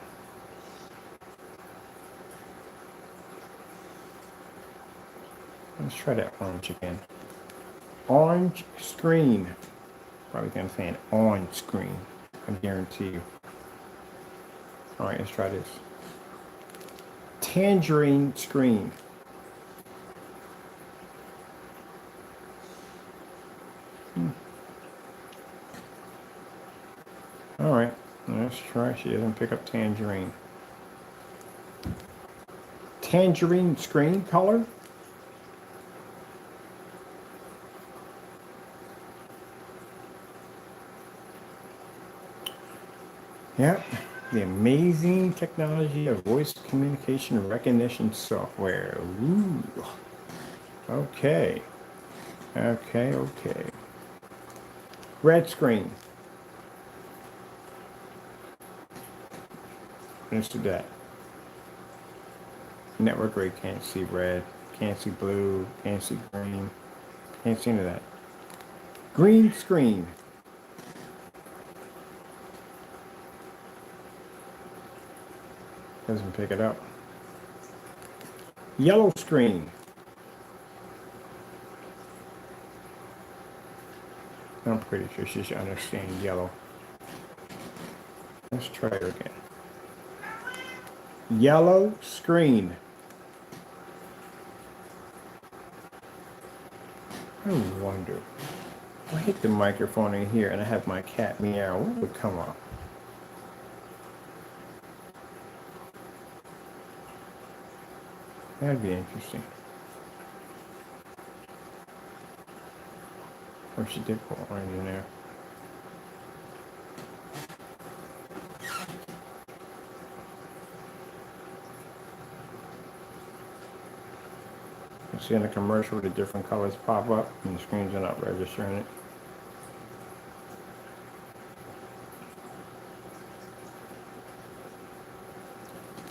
Let's try that orange again. Orange screen. Probably gonna say an orange screen, I guarantee you. Alright, let's try this. Tangerine screen. Alright, let's try. She doesn't pick up tangerine. Tangerine screen color. Yep, the amazing technology of voice communication recognition software. Ooh. Okay. Okay. Red screen. Let's do that. Network gray can't see red, can't see blue, can't see green, can't see any of that. Green screen. Doesn't pick it up. Yellow screen. I'm pretty sure she should understand yellow. Let's try it again. Yellow screen. I wonder. If I hit the microphone in here and I have my cat meow, what would come up? That'd be interesting. Or she did put one in there. You see in the commercial the different colors pop up and the screens are not registering it.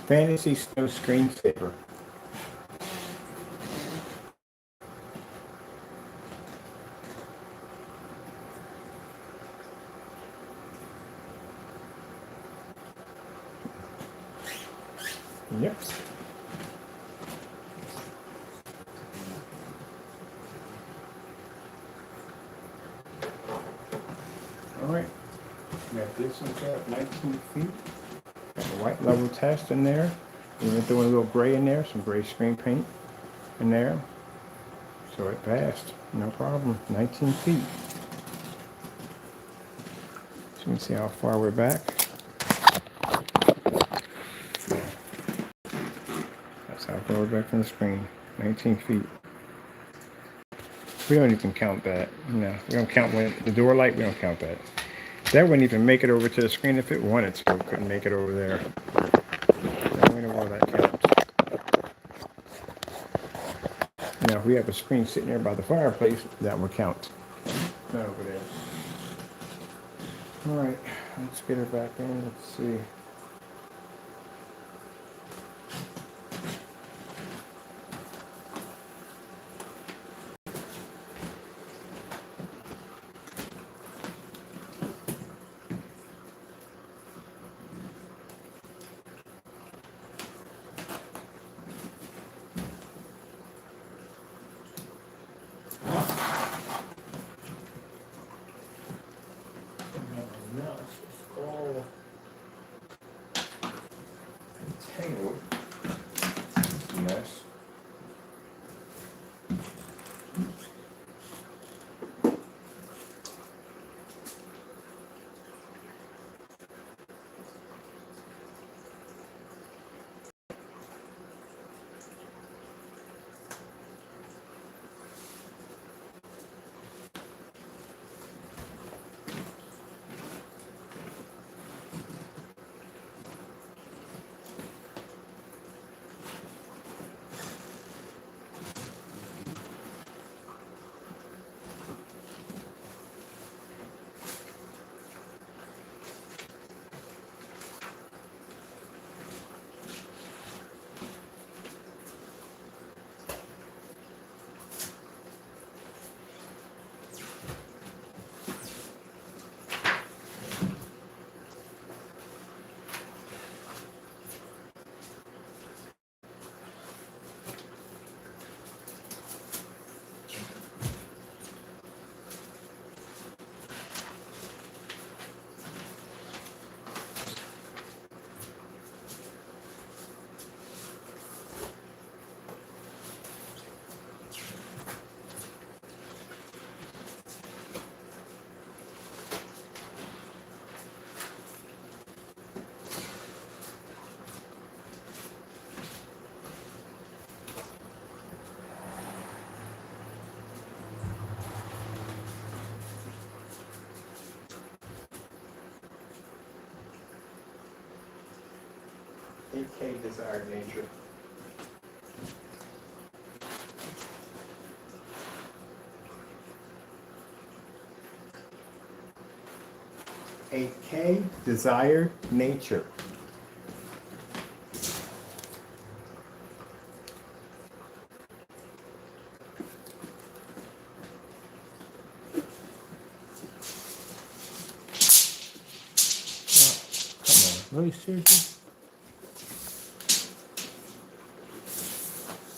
Fantasy Snow Screensaver. Yep. All right. We got this one at 19 feet. Got the white level test in there. We went through a little gray in there, some gray screen paint in there. So it passed, no problem, 19 feet. So you can see how far we're back. That's how far we're back from the screen, 19 feet. We don't even count that. No, we don't count when the door light, we don't count that. That wouldn't even make it over to the screen if it wanted to. It couldn't make it over there. Now we know all that counts. Now, if we have a screen sitting there by the fireplace, that will count. Not over there. All right, let's get her back in. Let's see. Now it's just all tangled. Mess. AK desired nature. AK desired nature. Come on, really seriously?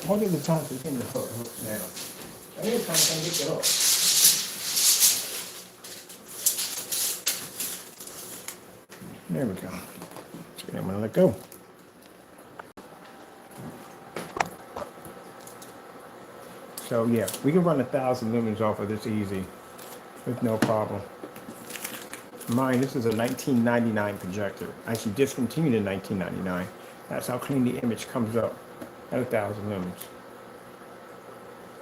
All the time to in the hooks now. I need to try to get it off. There we go. So I'm gonna let go. So yeah, we can run 1,000 lumens off of this easy with no problem. Mine, this is a 1999 projector. I actually discontinued in 1999. That's how clean the image comes up at 1,000 lumens.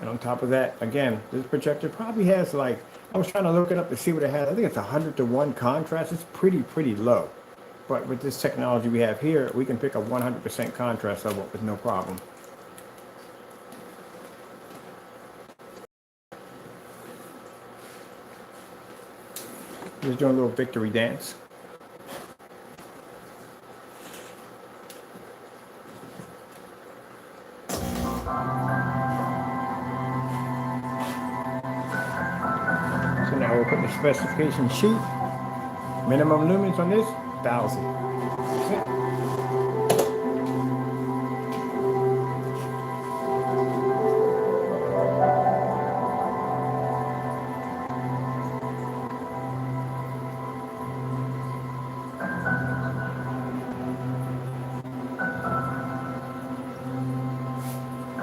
And on top of that, again, this projector probably has like, I was trying to look it up to see what it has. I think it's 100:1 contrast. It's pretty low. But with this technology we have here, we can pick up 100% contrast level with no problem. Just doing a little victory dance. So now we'll put the specification sheet. Minimum lumens on this, 1,000. That's it.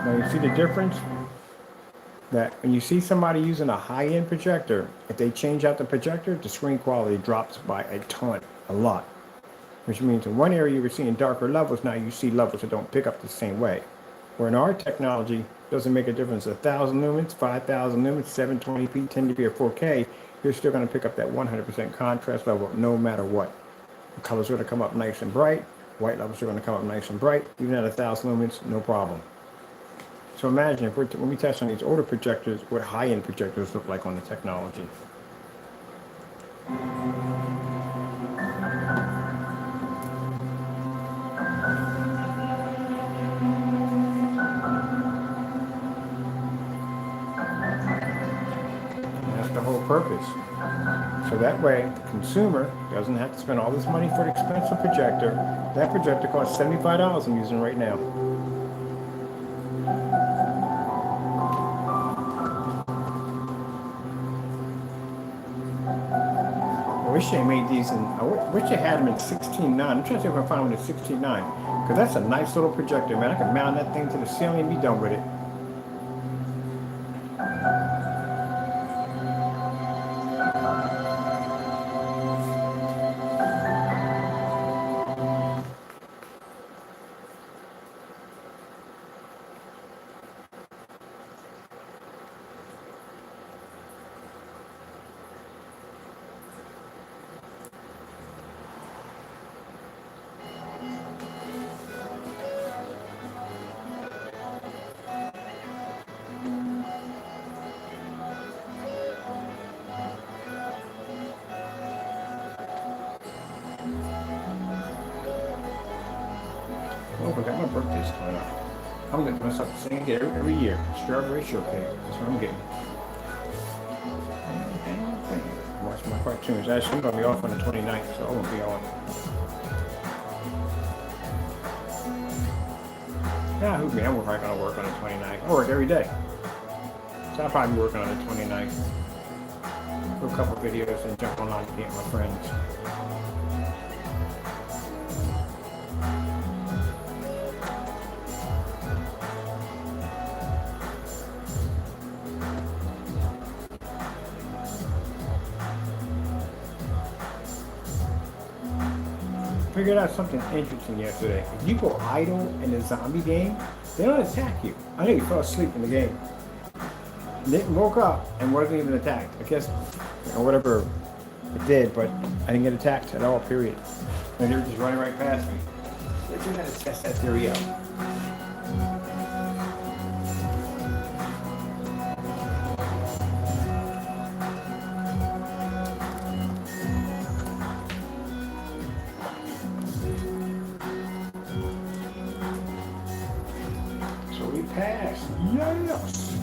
Now you see the difference? That when you see somebody using a high-end projector, if they change out the projector, the screen quality drops by a ton, a lot. Which means in one area you were seeing darker levels, now you see levels that don't pick up the same way. Where in our technology, doesn't make a difference. 1,000 lumens, 5,000 lumens, 720p, 1080p, or 4K, you're still going to pick up that 100% contrast level no matter what. The colors are going to come up nice and bright. White levels are going to come up nice and bright. Even at 1,000 lumens, no problem. So imagine if when we test on these older projectors, what high-end projectors look like on the technology. And that's the whole purpose. So that way, the consumer doesn't have to spend all this money for an expensive projector. That projector costs $75 I'm using right now. I wish they made these in, I wish they had them in 16:9. I'm trying to see if I can find one in 16:9. Because that's a nice little projector, man. I can mount that thing to the ceiling and be done with it. Oh, I got my birthday's coming up. I'm getting myself the same gift every year. Strawberry shortcake. That's what I'm getting. Watch my cartoons. Actually, I'm going to be off on the 29th, so I won't be on. Yeah, who me? I'm probably going to work on the 29th. I work every day. So I'll probably be working on the 29th. Do a couple videos and jump online to meet my friends. Figured out something interesting yesterday. If you go idle in a zombie game, they don't attack you. I know you fell asleep in the game. Didn't woke up and wasn't even attacked. I guess, or whatever it did, but I didn't get attacked at all, period. And they were just running right past me. Let's just gotta test that theory out. So we passed. Yes!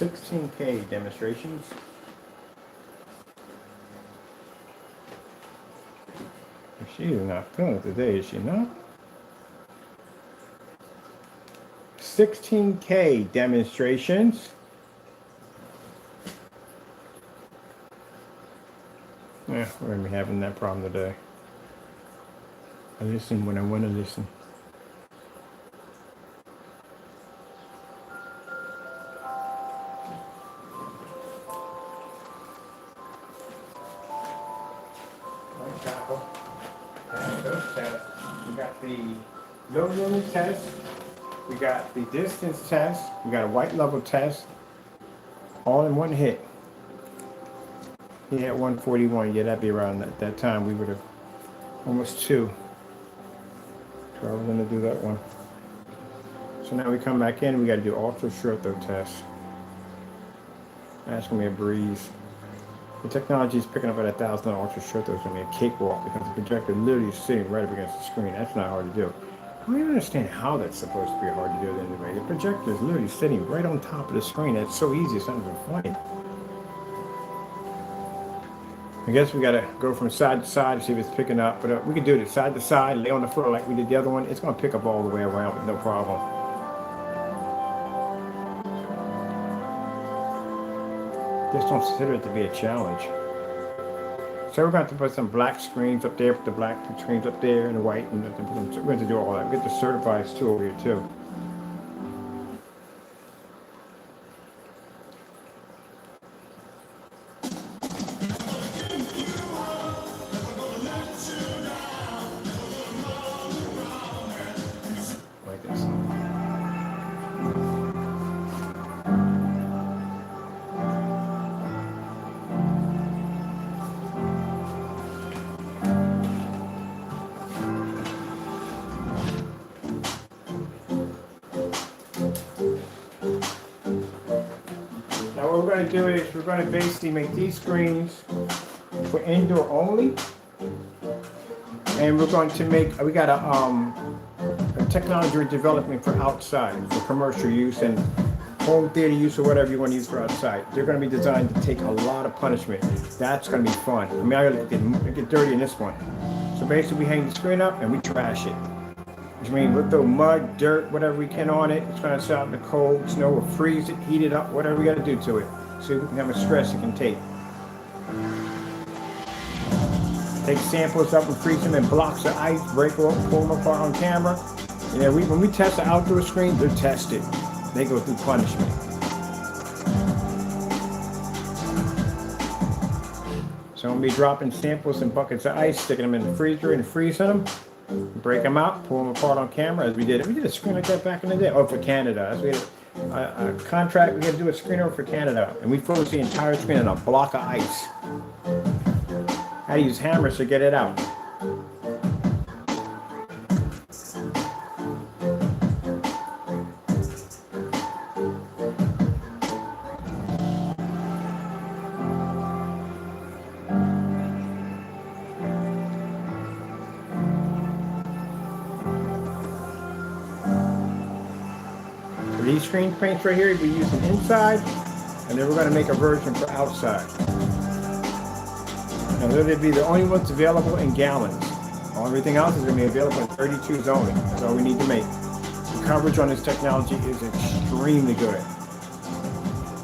$16K demonstrations. She is not feeling it today, is she not? 16K demonstrations. Yeah, we're gonna be having that problem today. I listen when I want to listen. Right, Tackle. And those tests. We got the low lumen test. We got the distance test. We got a white level test. All in one hit. He had 141. Yeah, that'd be around that time. We would have almost 2. So I was gonna do that one. So now we come back in. We got to do ultra short throw test. That's gonna be a breeze. The technology is picking up at 1,000 ultra short throw. It's gonna be a cakewalk because the projector literally is sitting right up against the screen. That's not hard to do. I don't even understand how that's supposed to be hard to do anyway. The projector is literally sitting right on top of the screen. That's so easy. It's not even funny. I guess we gotta go from side to side to see if it's picking up, but we can do it side to side, lay on the floor like we did the other one. It's gonna pick up all the way around with no problem. Just don't consider it to be a challenge. So we're going to put some black screens up there, put the black screens up there and the white, and we're going to do all that. Get the certifieds too over here too. Like this. Now what we're going to do is we're going to basically make these screens for indoor only, and we're going to make, we got a technology we're developing for outside, for commercial use and home theater use or whatever you want to use for outside. They're going to be designed to take a lot of punishment. That's going to be fun. I mean, I gotta get dirty in this one. So basically we hang the screen up and we trash it. Which means we'll throw mud, dirt, whatever we can on it. It's going to sit out in the cold, snow, or freeze it, heat it up, whatever we got to do to it. See if we can have a stress it can take. Take samples up and freeze them in blocks of ice, break them up, pull them apart on camera. Yeah, when we test the outdoor screen, they're tested. They go through punishment. So I'm going to be dropping samples in buckets of ice, sticking them in the freezer and freezing them. Break them out, pull them apart on camera as we did. We did a screen like that back in the day. Oh, for Canada. As we had a contract, we had to do a screen over for Canada. And we froze the entire screen in a block of ice. I had to use hammers to get it out. For these screen prints right here, we use them inside, and then we're going to make a version for outside. Now, they'll be the only ones available in gallons. Everything else is going to be available in 32s only. That's all we need to make. The coverage on this technology is extremely good.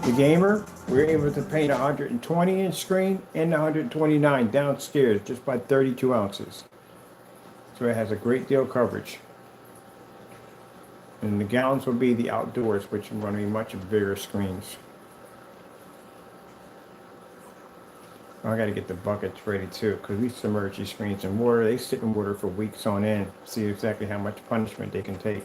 The gamer, we're able to paint a 120-inch screen and 129 downstairs just by 32 ounces. So it has a great deal of coverage. And the gallons will be the outdoors, which are going to be much bigger screens. I got to get the buckets ready too, because we submerge these screens in water. They sit in water for weeks on end. See exactly how much punishment they can take.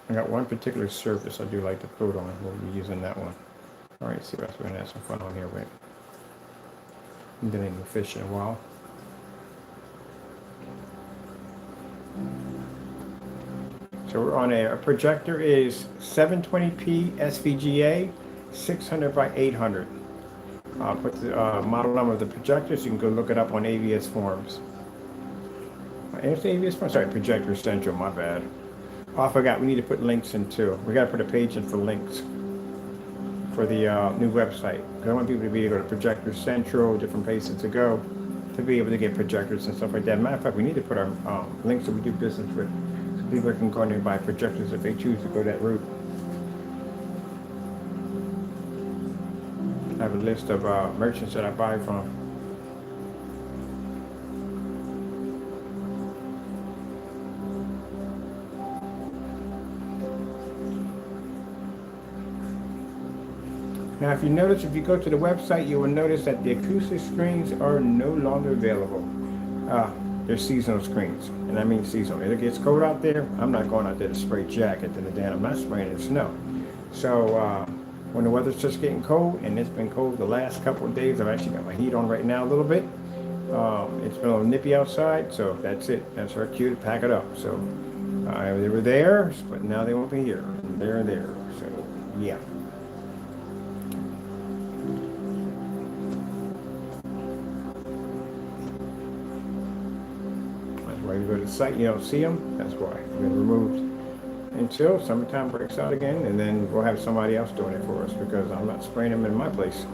I got one particular surface I do like to put on. We'll be using that one. All right, see what else we're going to have some fun on here with. I'm getting the fish in a while. So we're on a projector is 720p SVGA, 600 by 800. I'll put the model number of the projector so you can go look it up on AVS forums. It's AVS forums? Sorry, Projector Central, my bad. Oh, I forgot, we need to put links in too. We got to put a page in for links for the new website. Because I want people to be able to go to Projector Central, different places to go, to be able to get projectors and stuff like that. Matter of fact, we need to put our links that we do business with. People can go in and buy projectors if they choose to go that route. I have a list of merchants that I buy from. Now, if you notice, if you go to the website, you will notice that the acoustic screens are no longer available. They're seasonal screens, and I mean seasonal. If it gets cold out there, I'm not going out there to spray jacket to the damn. I'm not spraying in snow. So when the weather's just getting cold, and it's been cold the last couple of days, I've actually got my heat on right now a little bit. It's been a little nippy outside, so that's it. That's our cue to pack it up. So they were there, but now they won't be here. They're there. So yeah. Why you go to the site, you don't see them. That's why they've been removed until summertime breaks out again, and then we'll have somebody else doing it for us because I'm not spraying them in my place.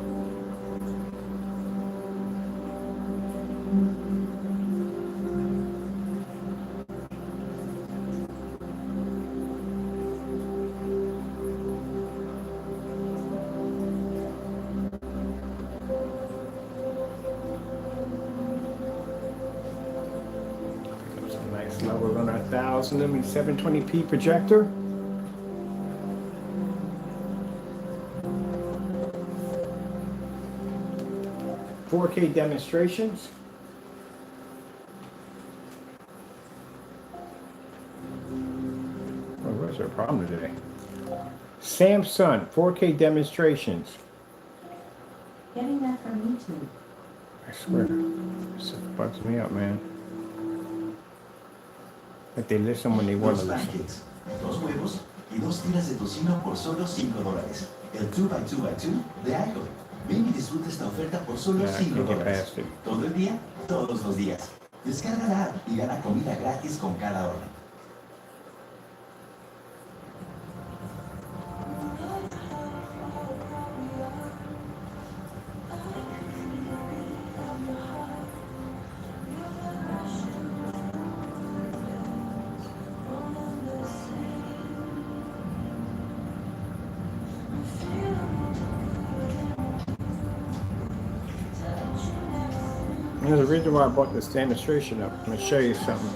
We're on our 1000 lumen 720p projector. $4K demonstrations. Oh, where's our problem today? Samsung 4K demonstrations. Getting that from YouTube. I swear, this bugs me up, man. Like they listen when they want to listen. Pancakes, 2 huevos y 2 tiras de tocino por solo $5. El 2x2x2 de Algo. Ven y disfruta esta oferta por solo $5. Todo el día, todos los días. Descarga la app y gana comida gratis con cada orden. There's a reason why I bought this demonstration up. I'm going to show you something.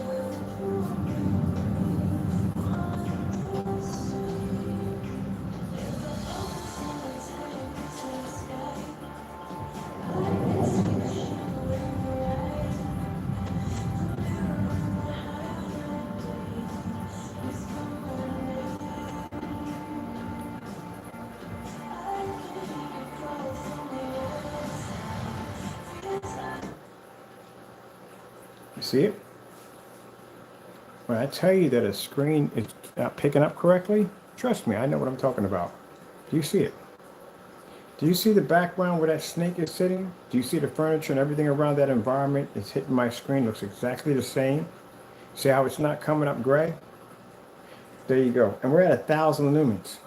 You see it? When I tell you that a screen is not picking up correctly, trust me, I know what I'm talking about. Do you see it? Do you see the background where that snake is sitting? Do you see the furniture and everything around that environment is hitting my screen? Looks exactly the same. See how it's not coming up gray? There you go. And we're at 1,000 lumens.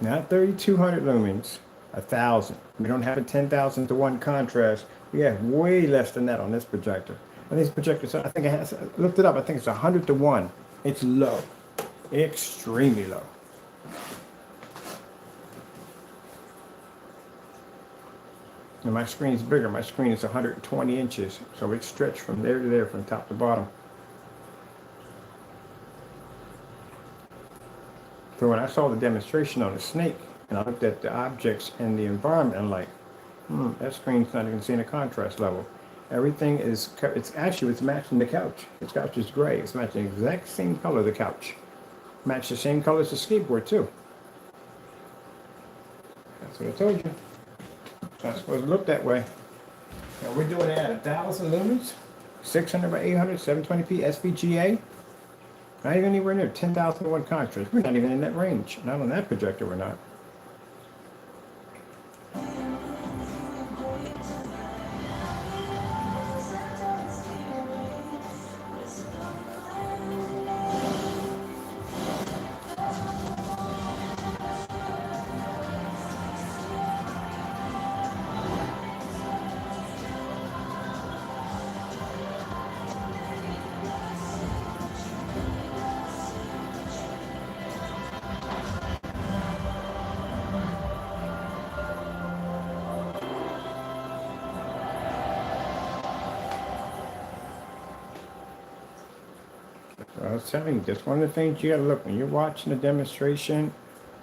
Not 3,200 lumens, 1,000. We don't have a 10,000 to 1 contrast. We have way less than that on this projector. And these projectors, I think I looked it up, I think it's 100 to 1. It's low, extremely low. And my screen's bigger. My screen is 120 inches, so it's stretched from there to there, from top to bottom. So when I saw the demonstration on the snake, and I looked at the objects and the environment, I'm like, that screen's not even seeing a contrast level. Everything is, it's matching the couch. This couch is gray. It's matching the exact same color of the couch. Match the same color as the skateboard too. That's what I told you. It's not supposed to look that way. Now we're doing it at 1,000 lumens, 600 by 800, 720p SVGA. Not even anywhere near 10,000 to 1 contrast. We're not even in that range. Not on that projector, we're not. I was telling you, that's one of the things you gotta look when you're watching a demonstration.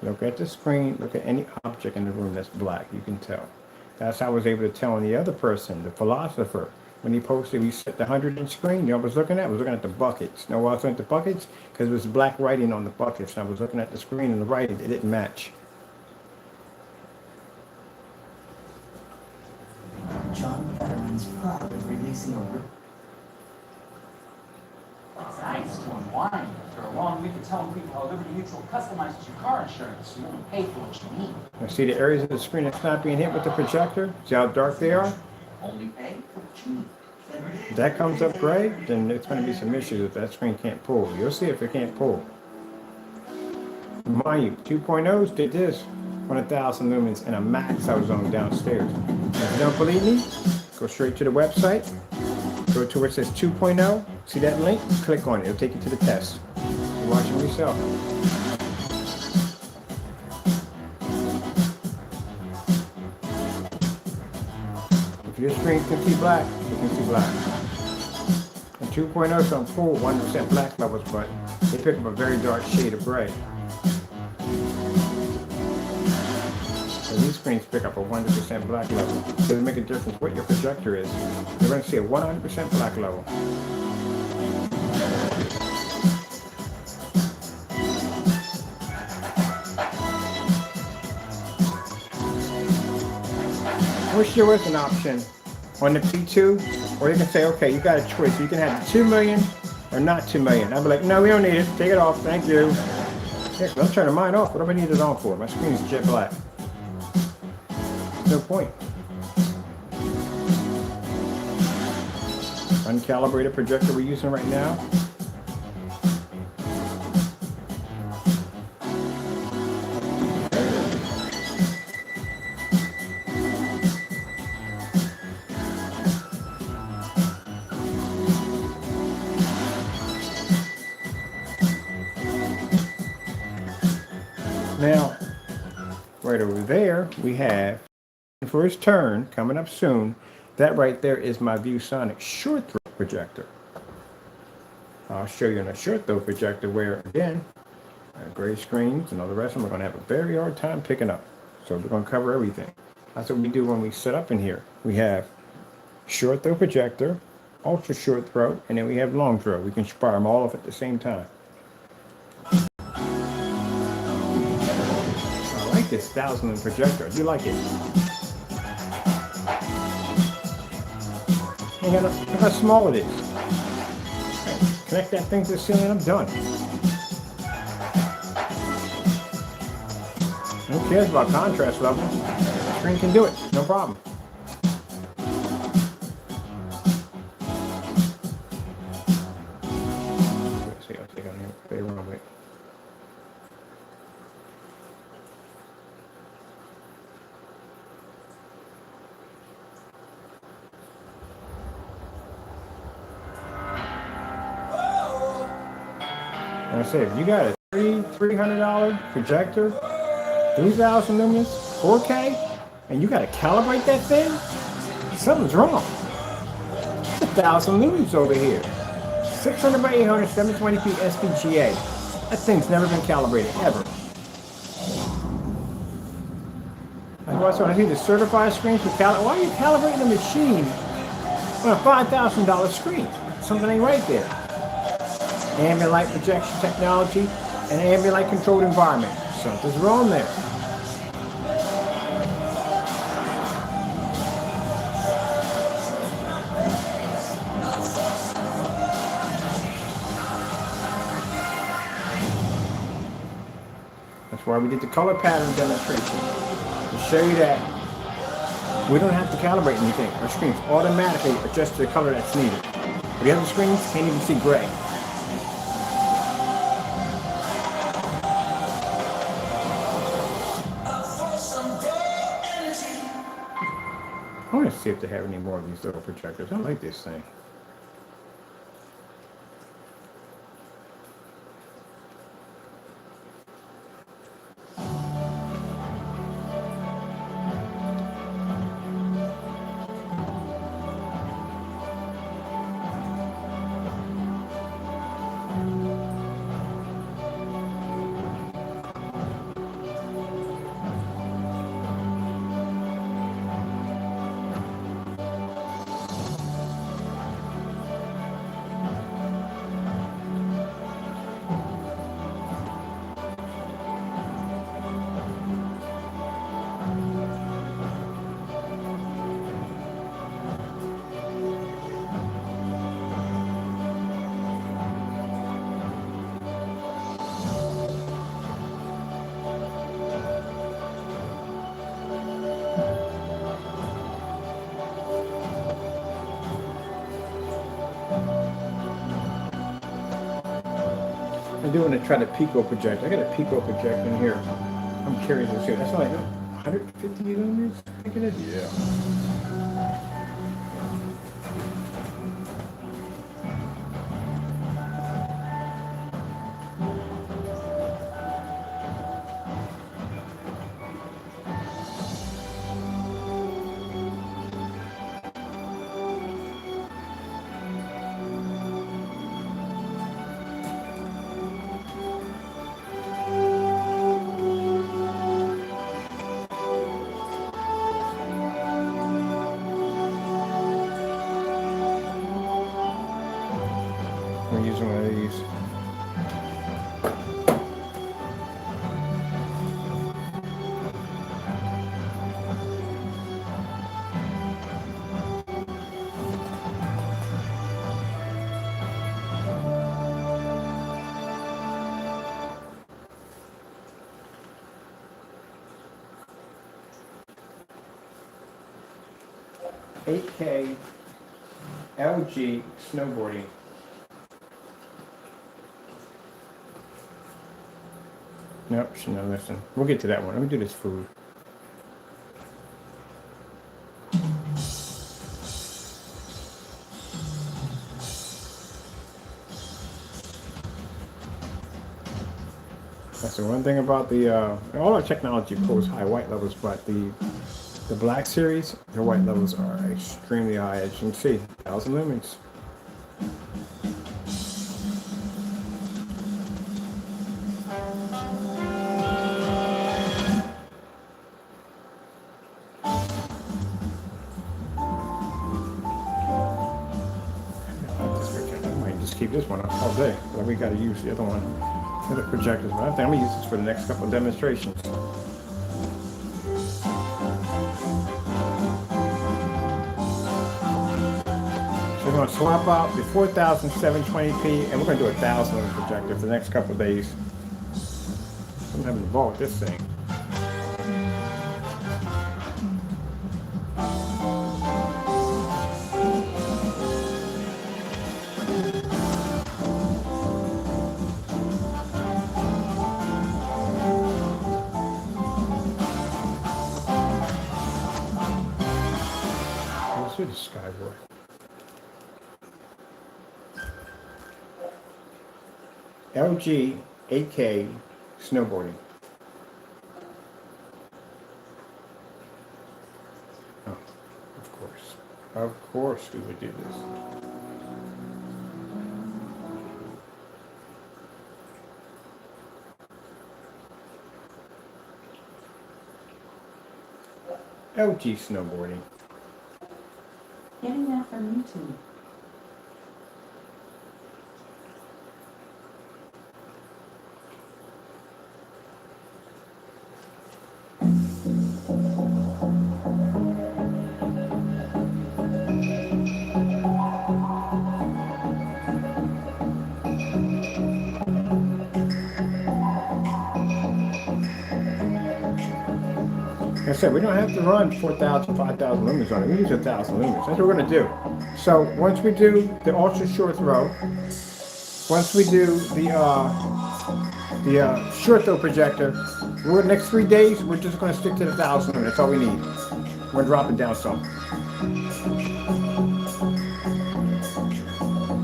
Look at the screen, look at any object in the room that's black, you can tell. That's how I was able to tell on the other person, the philosopher, when he posted, we set the 100-inch screen, you know what I was looking at? I was looking at the buckets. You know why I was looking at the buckets? Because it was black writing on the buckets, and I was looking at the screen and the writing, it didn't match. John Fetterman's proud of releasing a It's nice to unwind after a long week of telling people how Liberty Mutual customizes your car insurance so you only pay for what you need. Now see the areas of the screen that's not being hit with the projector? See how dark they are? only pay for what you need. If that comes up gray, then it's going to be some issues if that screen can't pull. You'll see if it can't pull. Mind you, 2.0s did this 1,000 lumens and a max I was on downstairs. If you don't believe me, go straight to the website, go to where it says 2.0, see that link? Click on it, it'll take you to the test. You watch it yourself. If your screen can see black, you can see black. And 2.0 is on full 1% black levels, but they pick up a very dark shade of gray. So these screens pick up a 100% black level. It doesn't make a difference what your projector is. You're going to see a 100% black level. I wish there was an option on the P2 where you can say, okay, you got a choice. You can have the 2 million or not 2 million. I'd be like, no, we don't need it. Take it off. Thank you. Yeah, I'm turning mine off. What do I need it on for? My screen is jet black. No point. Uncalibrated projector we're using right now. Now, right over there, we have, for his turn, coming up soon, that right there is my ViewSonic short throw projector. I'll show you on a short throw projector where, again, gray screens and all the rest of them are going to have a very hard time picking up. So we're going to cover everything. That's what we do when we set up in here. We have short throw projector, ultra short throw, and then we have long throw. We can fire them all off at the same time. I like this 1,000 lumen projector. I do like it. Look how small it is. Connect that thing to the ceiling, I'm done. Who cares about contrast level? The screen can do it, no problem. Let's see, I'll take on here. Stay around, wait. I say, if you got a $300 projector, 3,000 lumens, 4K, and you got to calibrate that thing, something's wrong. It's 1,000 lumens over here. 600 by 800, 720p SPGA. That thing's never been calibrated, ever. That's why I see the certified screens for why are you calibrating a machine on a $5,000 screen? Something ain't right there. Ambient light projection technology and ambient light controlled environment. Something's wrong there. That's why we did the color pattern demonstration. To show you that we don't have to calibrate anything. Our screens automatically adjust to the color that's needed. The other screens can't even see gray. I want to see if they have any more of these little projectors. I like this thing. doing to try to pico project. I got a pico projector in here. I'm curious to see. That's like 150 lumens. I think it is. Yeah. We're using one of these. $8K LG snowboarding. Nope, no, listen. We'll get to that one. Let me do this food. That's the one thing about the all our technology pulls high white levels, but the Black Series, their white levels are extremely high, as you can see, 1,000 lumens. I might just keep this one up all day, but we got to use the other one, the other projectors. But I think I'm gonna use this for the next couple of demonstrations. We're going to swap out the 4720p and we're going to do 1,000 lumen projector for the next couple of days. I'm having a ball with this thing. Let's do the Skyboy. LG 8K snowboarding. Oh, of course. Of course we would do this. LG snowboarding. Getting that from YouTube. Like I said, we don't have to run 4,000, 5,000 lumens on it. We use 1,000 lumens. That's what we're going to do. So once we do the ultra short throw, once we do the short throw projector, the next 3 days, we're just going to stick to the 1,000 lumens. That's all we need. We're dropping down some.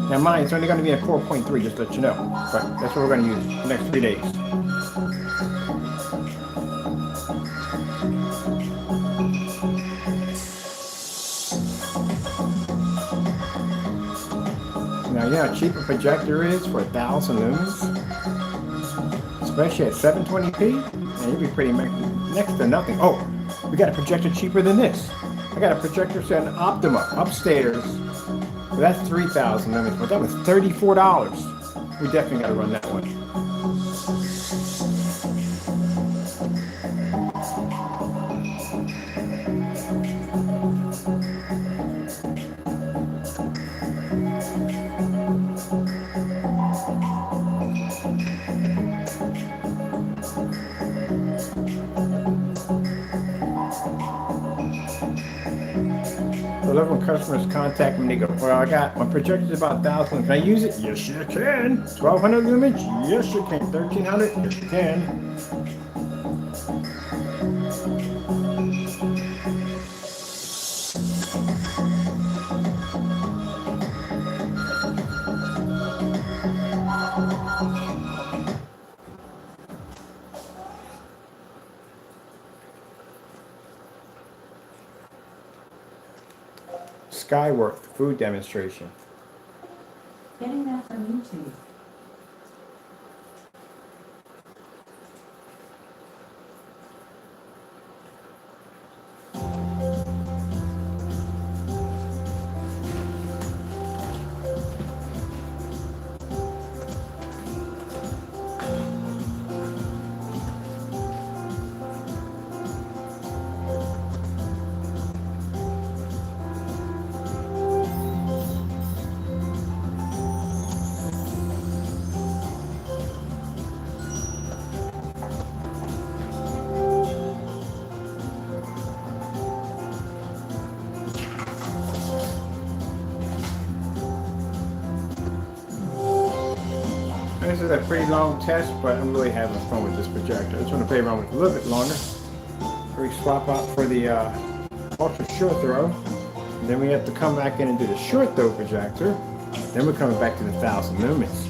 Now mine, it's only going to be at 4.3, just to let you know. But that's what we're going to use the next 3 days. Now, you know how cheap a projector is for 1,000 lumens? Especially at 720p? Man, you'd be pretty next to nothing. Oh, we got a projector cheaper than this. I got a projector set in Optima upstairs. Well, that's 3,000 lumens, but that was $34. We definitely got to run that one. I love when customers contact me and they go, Well, I got my projector's about 1,000. Can I use it? Yes, you can. 1,200 lumens? Yes, you can. 1,300? Yes, you can. Skywork food demonstration. Getting that from YouTube. This is a pretty long test, but I'm really having fun with this projector. I just want to play around with it a little bit longer. We swap out for the ultra short throw. And then we have to come back in and do the short throw projector. Then we're coming back to the 1,000 lumens.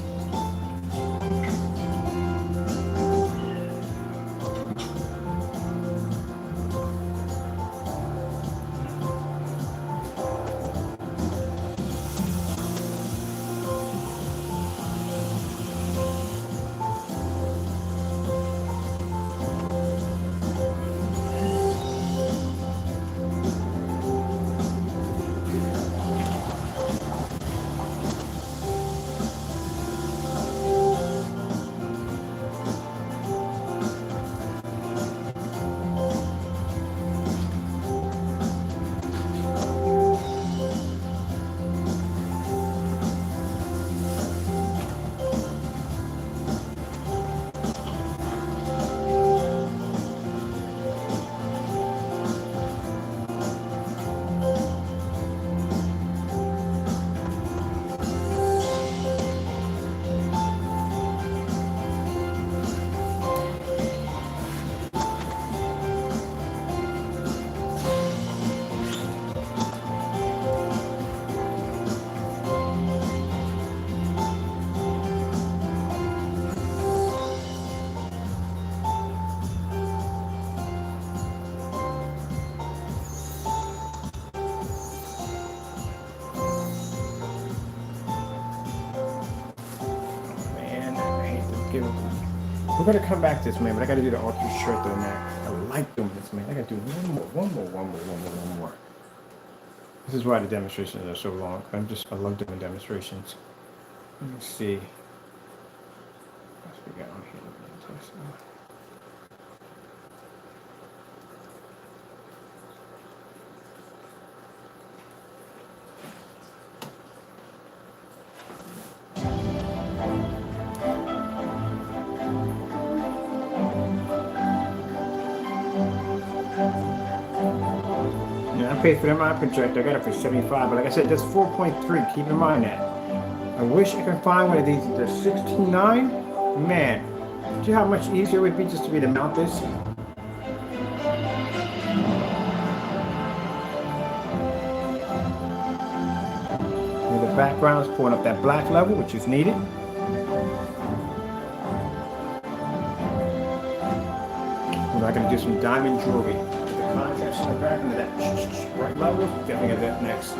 We're gonna come back to this, man, but I gotta do the ultra short though, man. I like doing this, man. I gotta do one more. This is why the demonstrations are so long. I love doing demonstrations. Let me see. What else we got on here? I paid for the MI projector. I got it for 75, but like I said, that's 4.3. Keep in mind that. I wish I could find one of these. The 16.9. Man, do you know how much easier it would be just to be to mount this? And the background is pulling up that black level, which is needed. We're not going to do some diamond jewelry. Contrast in the back into that right level. Definitely get that next.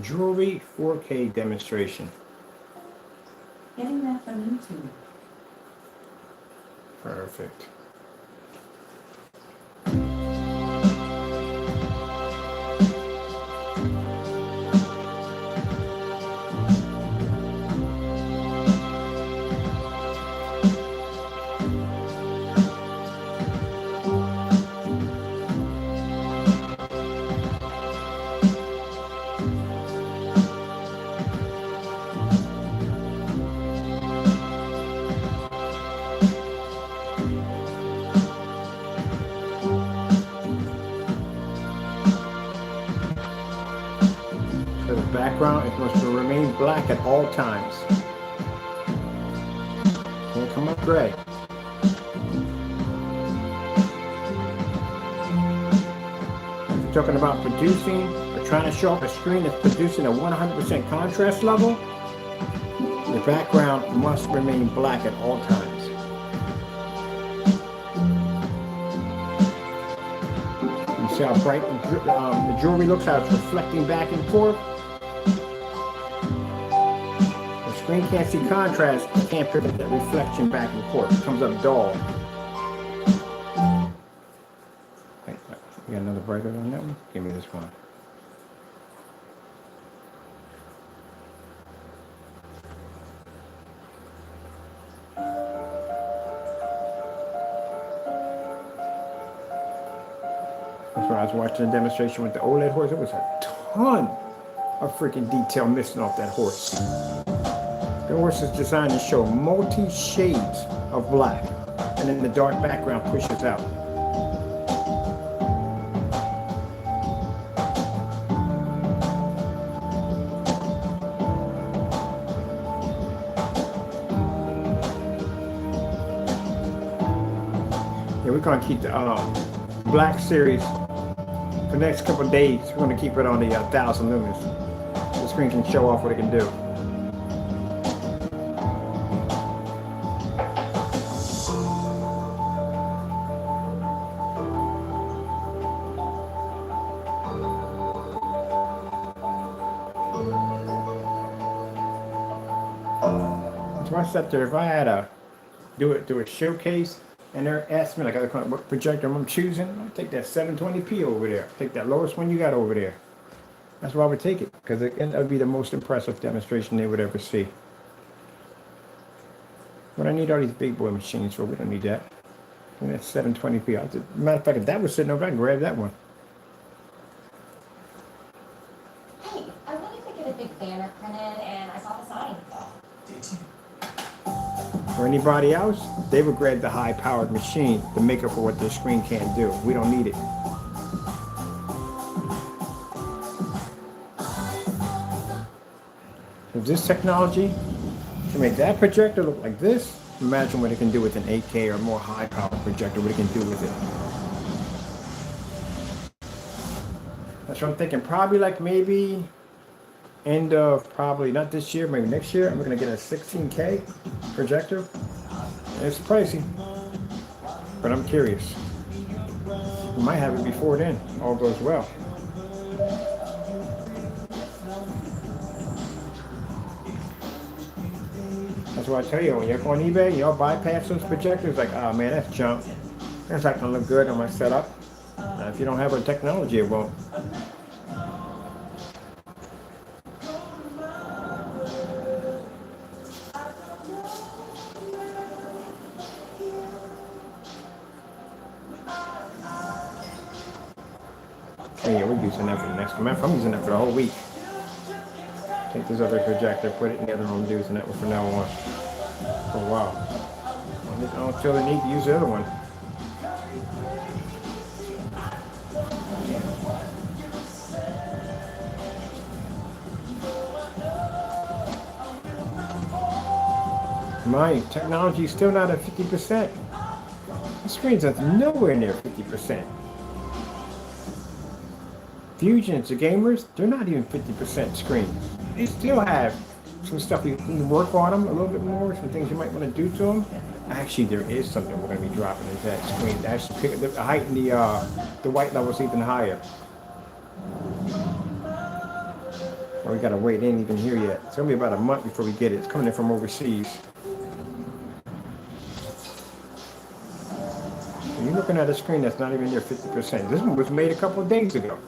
Jewelry 4K demonstration. Getting that from YouTube. Perfect. So the background is supposed to remain black at all times. Can't come up gray. If you're talking about producing or trying to show off a screen that's producing a 100% contrast level, the background must remain black at all times. You see how bright the jewelry looks, how it's reflecting back and forth? The screen can't see contrast, it can't pick up that reflection back and forth. It comes up dull. Wait, you got another brighter on that one? Give me this one. That's when I was watching the demonstration with the OLED horse. It was a ton of freaking detail missing off that horse. The horse is designed to show multi-shades of black, and then the dark background pushes out. Yeah, we're gonna keep the Black Series for the next couple of days. We're gonna keep it on the 1000 lumens. The screen can show off what it can do. So I sat there, if I had to do a showcase and they're asking me like what projector I'm choosing, I'll take that 720p over there. Take that lowest one you got over there. That's why I would take it, because that would be the most impressive demonstration they would ever see. But I need all these big boy machines for, we don't need that. And that's 720p. Matter of fact, if that was sitting over, I can grab that one. Hey, I wanted to get a big banner printed and I saw the sign. For anybody else, they would grab the high-powered machine to make up for what their screen can't do. We don't need it. If this technology can make that projector look like this, imagine what it can do with an 8K or more high-powered projector, what it can do with it. That's what I'm thinking. Probably like maybe end of probably not this year, maybe next year, I'm gonna get a 16K projector. It's pricey, but I'm curious. We might have it before then, all goes well. That's why I tell you, when you're on eBay, y'all bypass those projectors, like, oh man, that's junk. That's not gonna look good on my setup. If you don't have the technology, it won't. Yeah, we're using that for the next month. I'm using that for the whole week. Take this other projector, put it in the other room, using that one from now on. For a while. I don't feel the need to use the other one. My technology is still not at 50%. The screen's at nowhere near 50%. Fusions, the gamers, they're not even 50% screens. They still have some stuff you can work on them a little bit more, some things you might want to do to them. Actually, there is something we're going to be dropping into that screen to actually pick the height and the white levels even higher. Well, we gotta wait. It ain't even here yet. It's gonna be about a month before we get it. It's coming in from overseas. You're looking at a screen that's not even near 50%. This one was made a couple of days ago.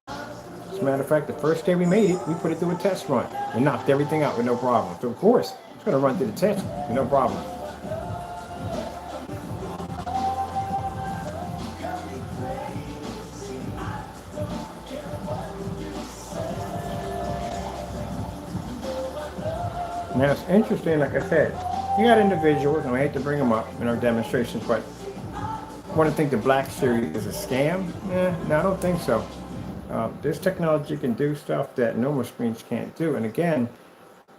As a matter of fact, the first day we made it, we put it through a test run and knocked everything out with no problem. So of course, it's gonna run through the test with no problem. Now it's interesting, like I said, you got individuals, and I hate to bring them up in our demonstrations, but I want to think the Black Series is a scam? No, I don't think so. This technology can do stuff that normal screens can't do. And again,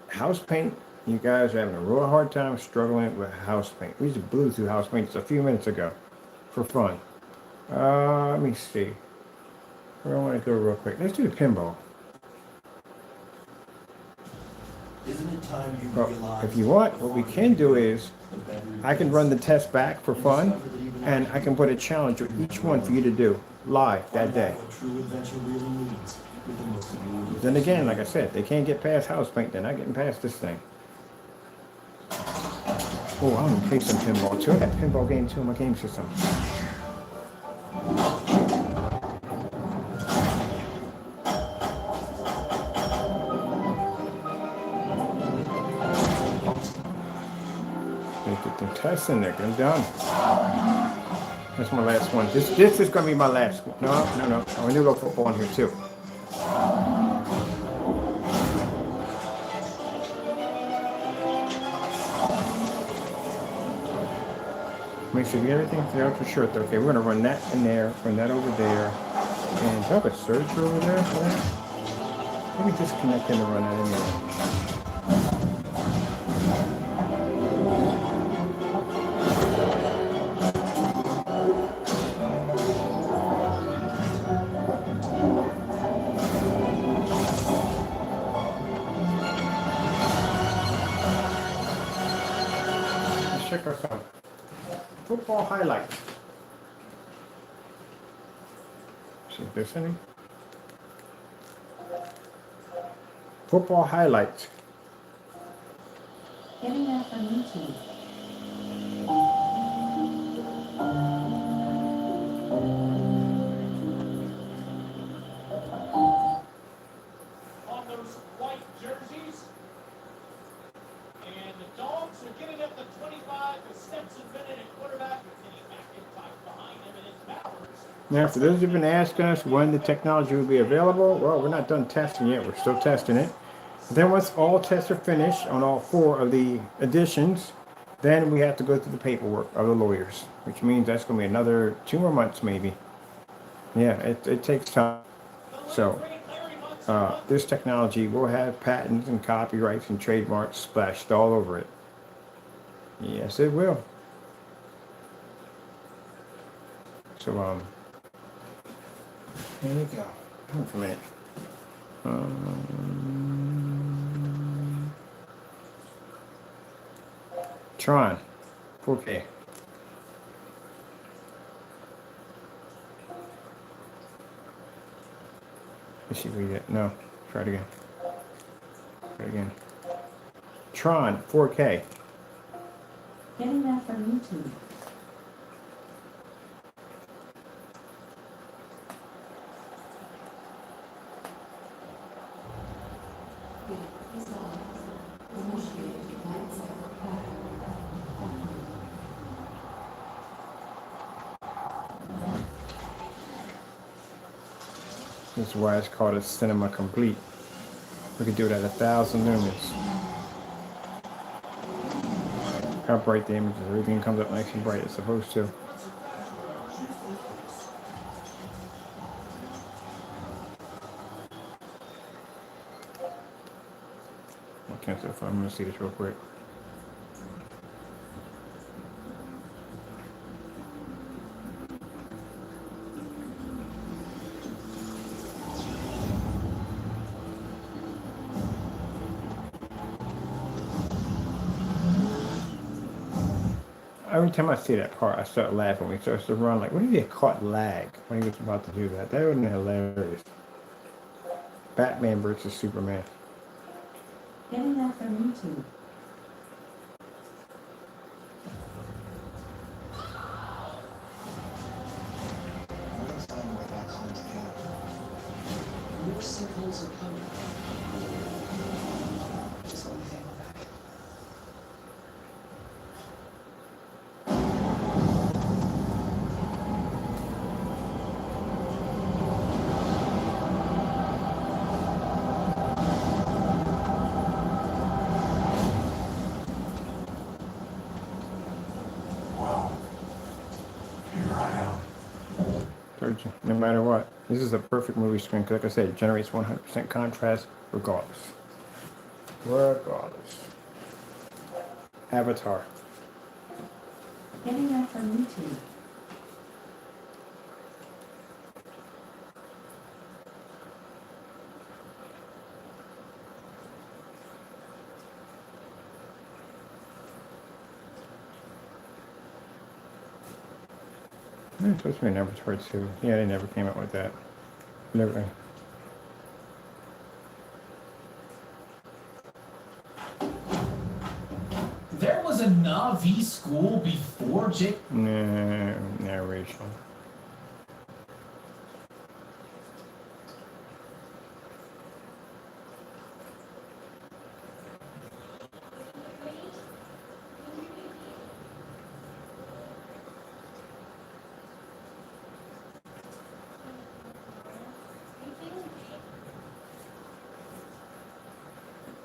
house paint, you guys are having a real hard time struggling with house paint. We just blew through house paint just a few minutes ago for fun. Let me see. Where I want to go real quick. Let's do the pinball. Isn't it time you Well, realize if you want, what we can do is I can run the test back for fun, and I can put a challenge with each one for you to do live that day. what true adventure really means with the most beautiful Then again, like I said, they can't get past house paint. They're not getting past this thing. Oh, I want to play some pinball too. I got pinball game too in my game system. Get the tests in there. I'm done. That's my last one. This is going to be my last one. No. I want to do a little football in here too. Make sure you get everything there for sure. Okay, we're going to run that in there, run that over there. And do I have a searcher over there for that? Let me disconnect and run that in there. Check us out. Football highlights. See if there's any. Football highlights. Getting that from YouTube. On those white jerseys. And the Dogs are getting up the 25 with Stetson Bennett at quarterback with Kenny McIntyre behind him and it's Bowers. Now, for those who've been asking us when the technology will be available, well, we're not done testing yet. We're still testing it. Then once all tests are finished on all 4 of the editions, then we have to go through the paperwork of the lawyers, which means that's going to be another 2 more months maybe. Yeah, it takes time. So this technology will have patents and copyrights and trademarks splashed all over it. Yes, it will. So, there you go. Hold for a minute. Tron, 4K. Let's see if we get, no, try it again. Try it again. Tron, 4K. Getting that from YouTube. This is why it's called a cinema complete. We can do it at 1,000 lumens. How bright the image is. Everything comes up nice and bright. It's supposed to. I'll cancel it. I'm going to see this real quick. Every time I see that part, I start laughing when he starts to run. Like, what if he had caught lag when he was about to do that? That would have been hilarious. Batman versus Superman. Getting that from YouTube. More signals are coming. Just let me handle that. Well, here I am. Told you, no matter what. This is a perfect movie screen, 'cause like I said, it generates 100% contrast regardless. Regardless. Avatar. Getting that from YouTube. It's supposed to be an Avatar too. Yeah, they never came out with that. Never. There was a Na'vi school before Jake. No, narration.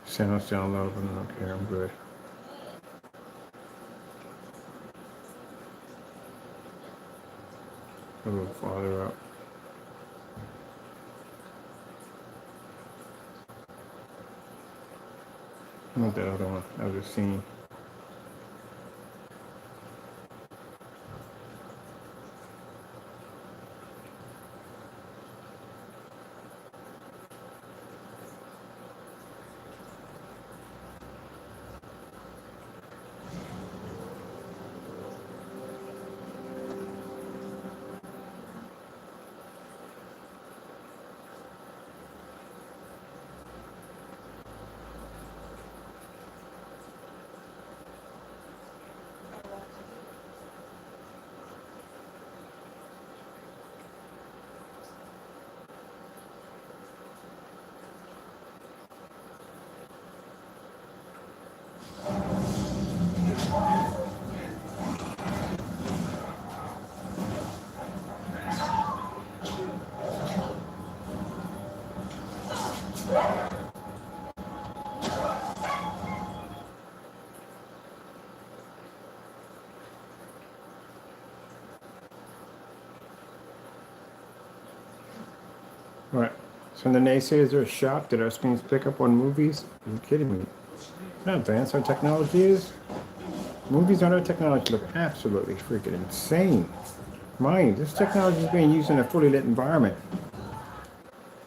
Sounds down low, but I don't care. I'm good. A little farther up. Not the other one. I was just seeing. Right. So the naysayers are shocked that our screens pick up on movies? Are you kidding me? How advanced our technology is? Movies on our technology look absolutely freaking insane. Mind you, this technology is being used in a fully lit environment.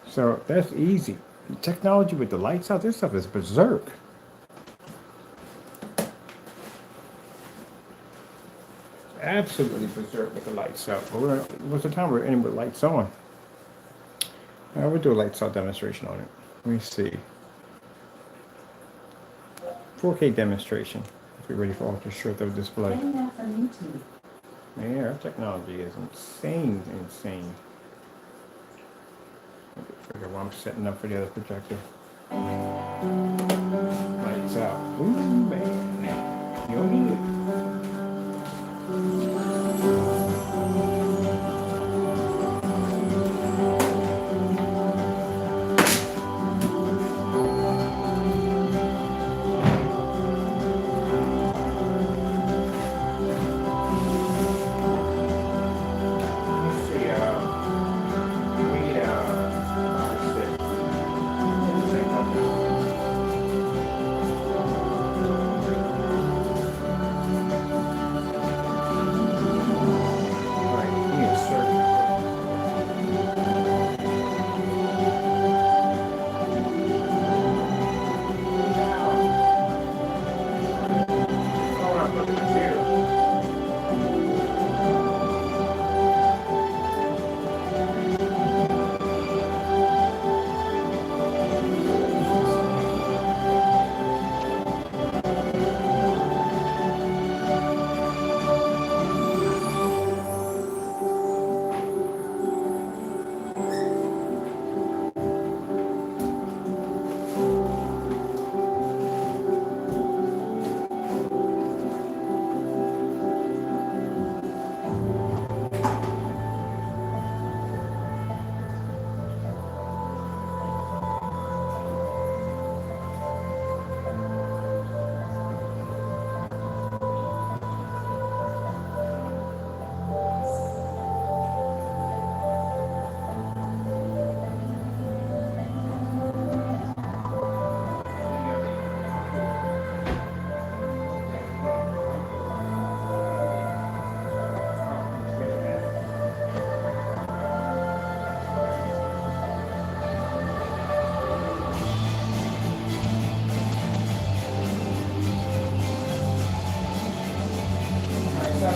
So that's easy. The technology with the lights out, this stuff is berserk. Absolutely berserk with the lights out. But what's the time we're in with lights on? We'll do a lights out demonstration on it. Let me see. 4K demonstration. If you're ready for ultra short of display. Getting that from YouTube. Yeah, our technology is insane, insane. I figure what I'm setting up for the other projector. Lights out. Ooh, man. You'll need it.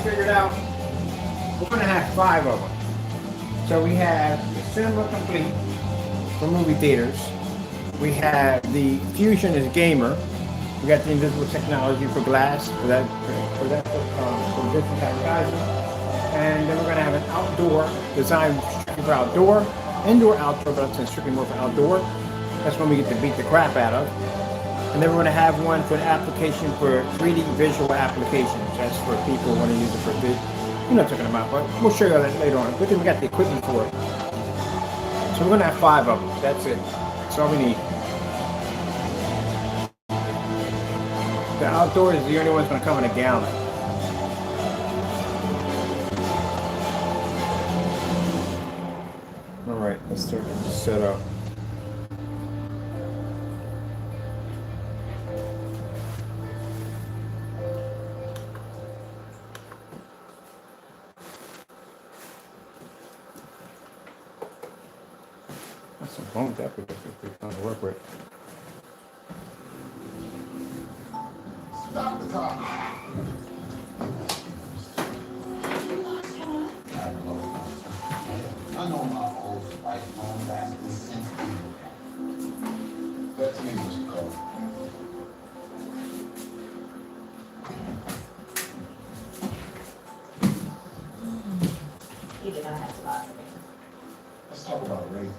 figured out we're going to have 5 of them. So we have the Cinema Complete for movie theaters. We have the Fusion is gamer. We got the invisible technology for glass for business advertising. And then we're going to have an outdoor design strictly for outdoor, indoor, outdoor, but I'm saying strictly more for outdoor. That's when we get to beat the crap out of. And then we're going to have one for the application for 3D visual applications. That's for people who want to use it for you know what I'm talking about, but we'll show you that later on. Good thing we got the equipment for it. So we're going to have 5 of them. That's it. That's all we need. The outdoor is the only one's going to come in a gallon. All right, let's start getting this set up. That's some fun with that because it's pretty fun to work with. Stop the car. I know my old wife on that is sensitive. That's me what you call You do not have to lie for me. Let's talk about race.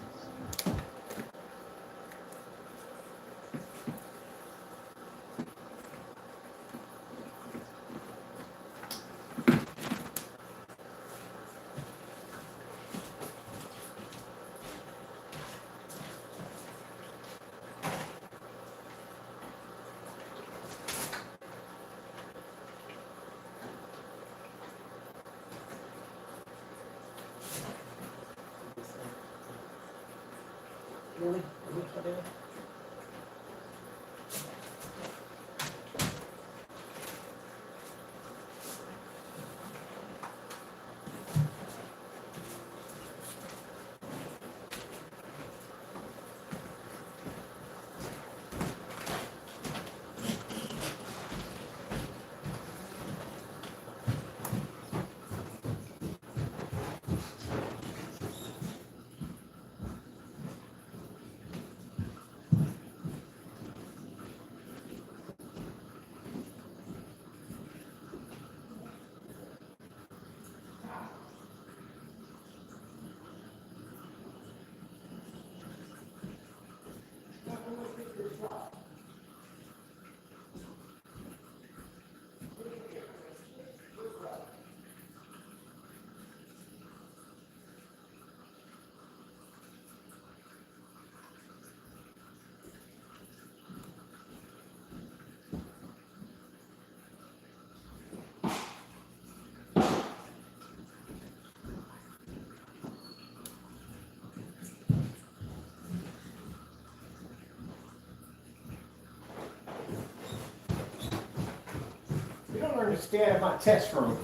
You don't learn to stay out of my test room.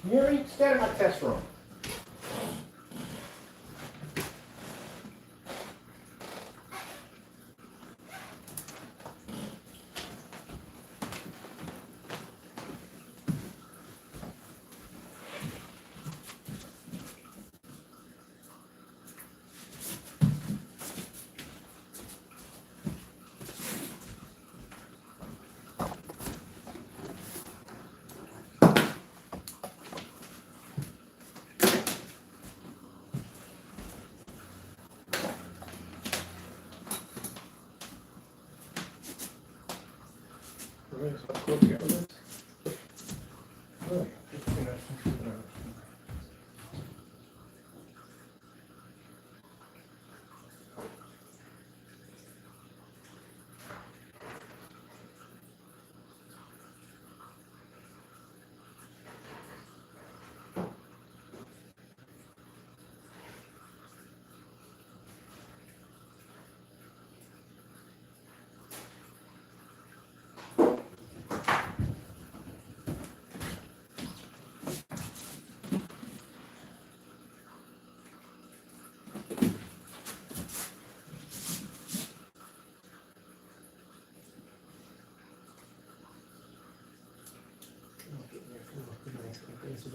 You hear me? Stay out of my test room.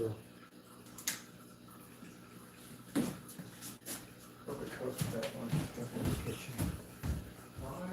through. Look at close to that one. Definitely itchy. Why?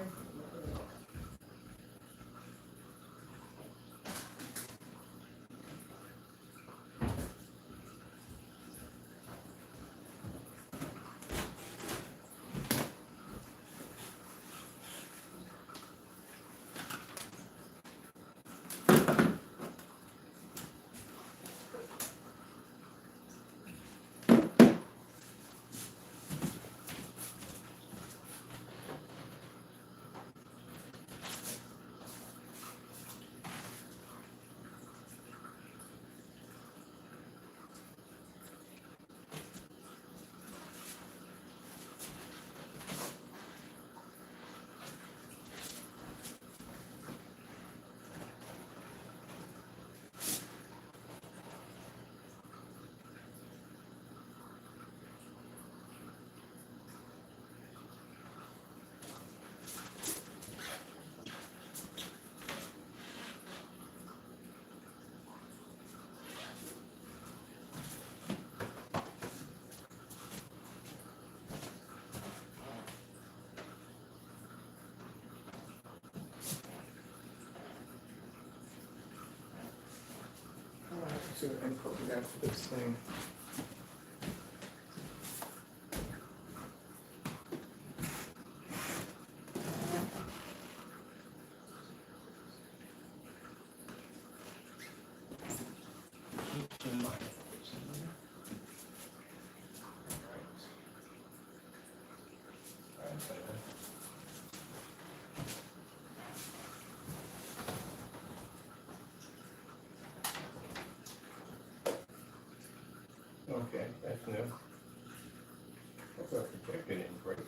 See what input we got for this thing. Okay, that's new. That's our projected in break.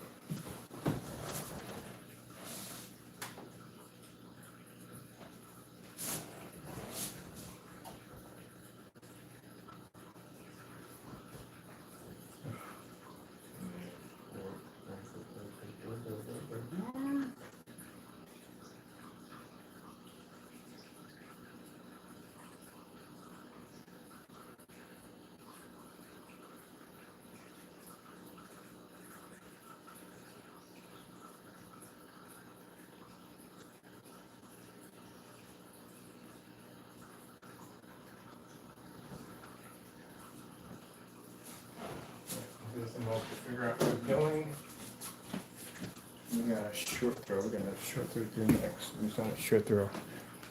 This is to figure out what we're doing. We got a short throw. We're gonna short throw do next. We're on a short throw.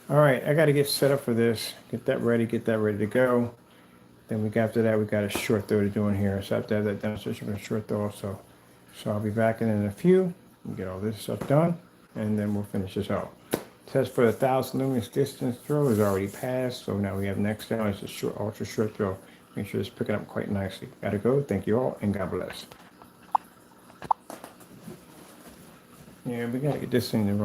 All right, I got to get set up for this. Get that ready to go. Then after that, we got a short throw to do in here. So I have to have that demonstration for a short throw also. So I'll be back in a few. We'll get all this stuff done, and then we'll finish this out. Test for the 1,000 lumens distance throw is already passed. So now we have next down is a short, ultra short throw. Make sure it's picking up quite nicely. Gotta go. Thank you all, and God bless. Yeah, we gotta get this thing to run.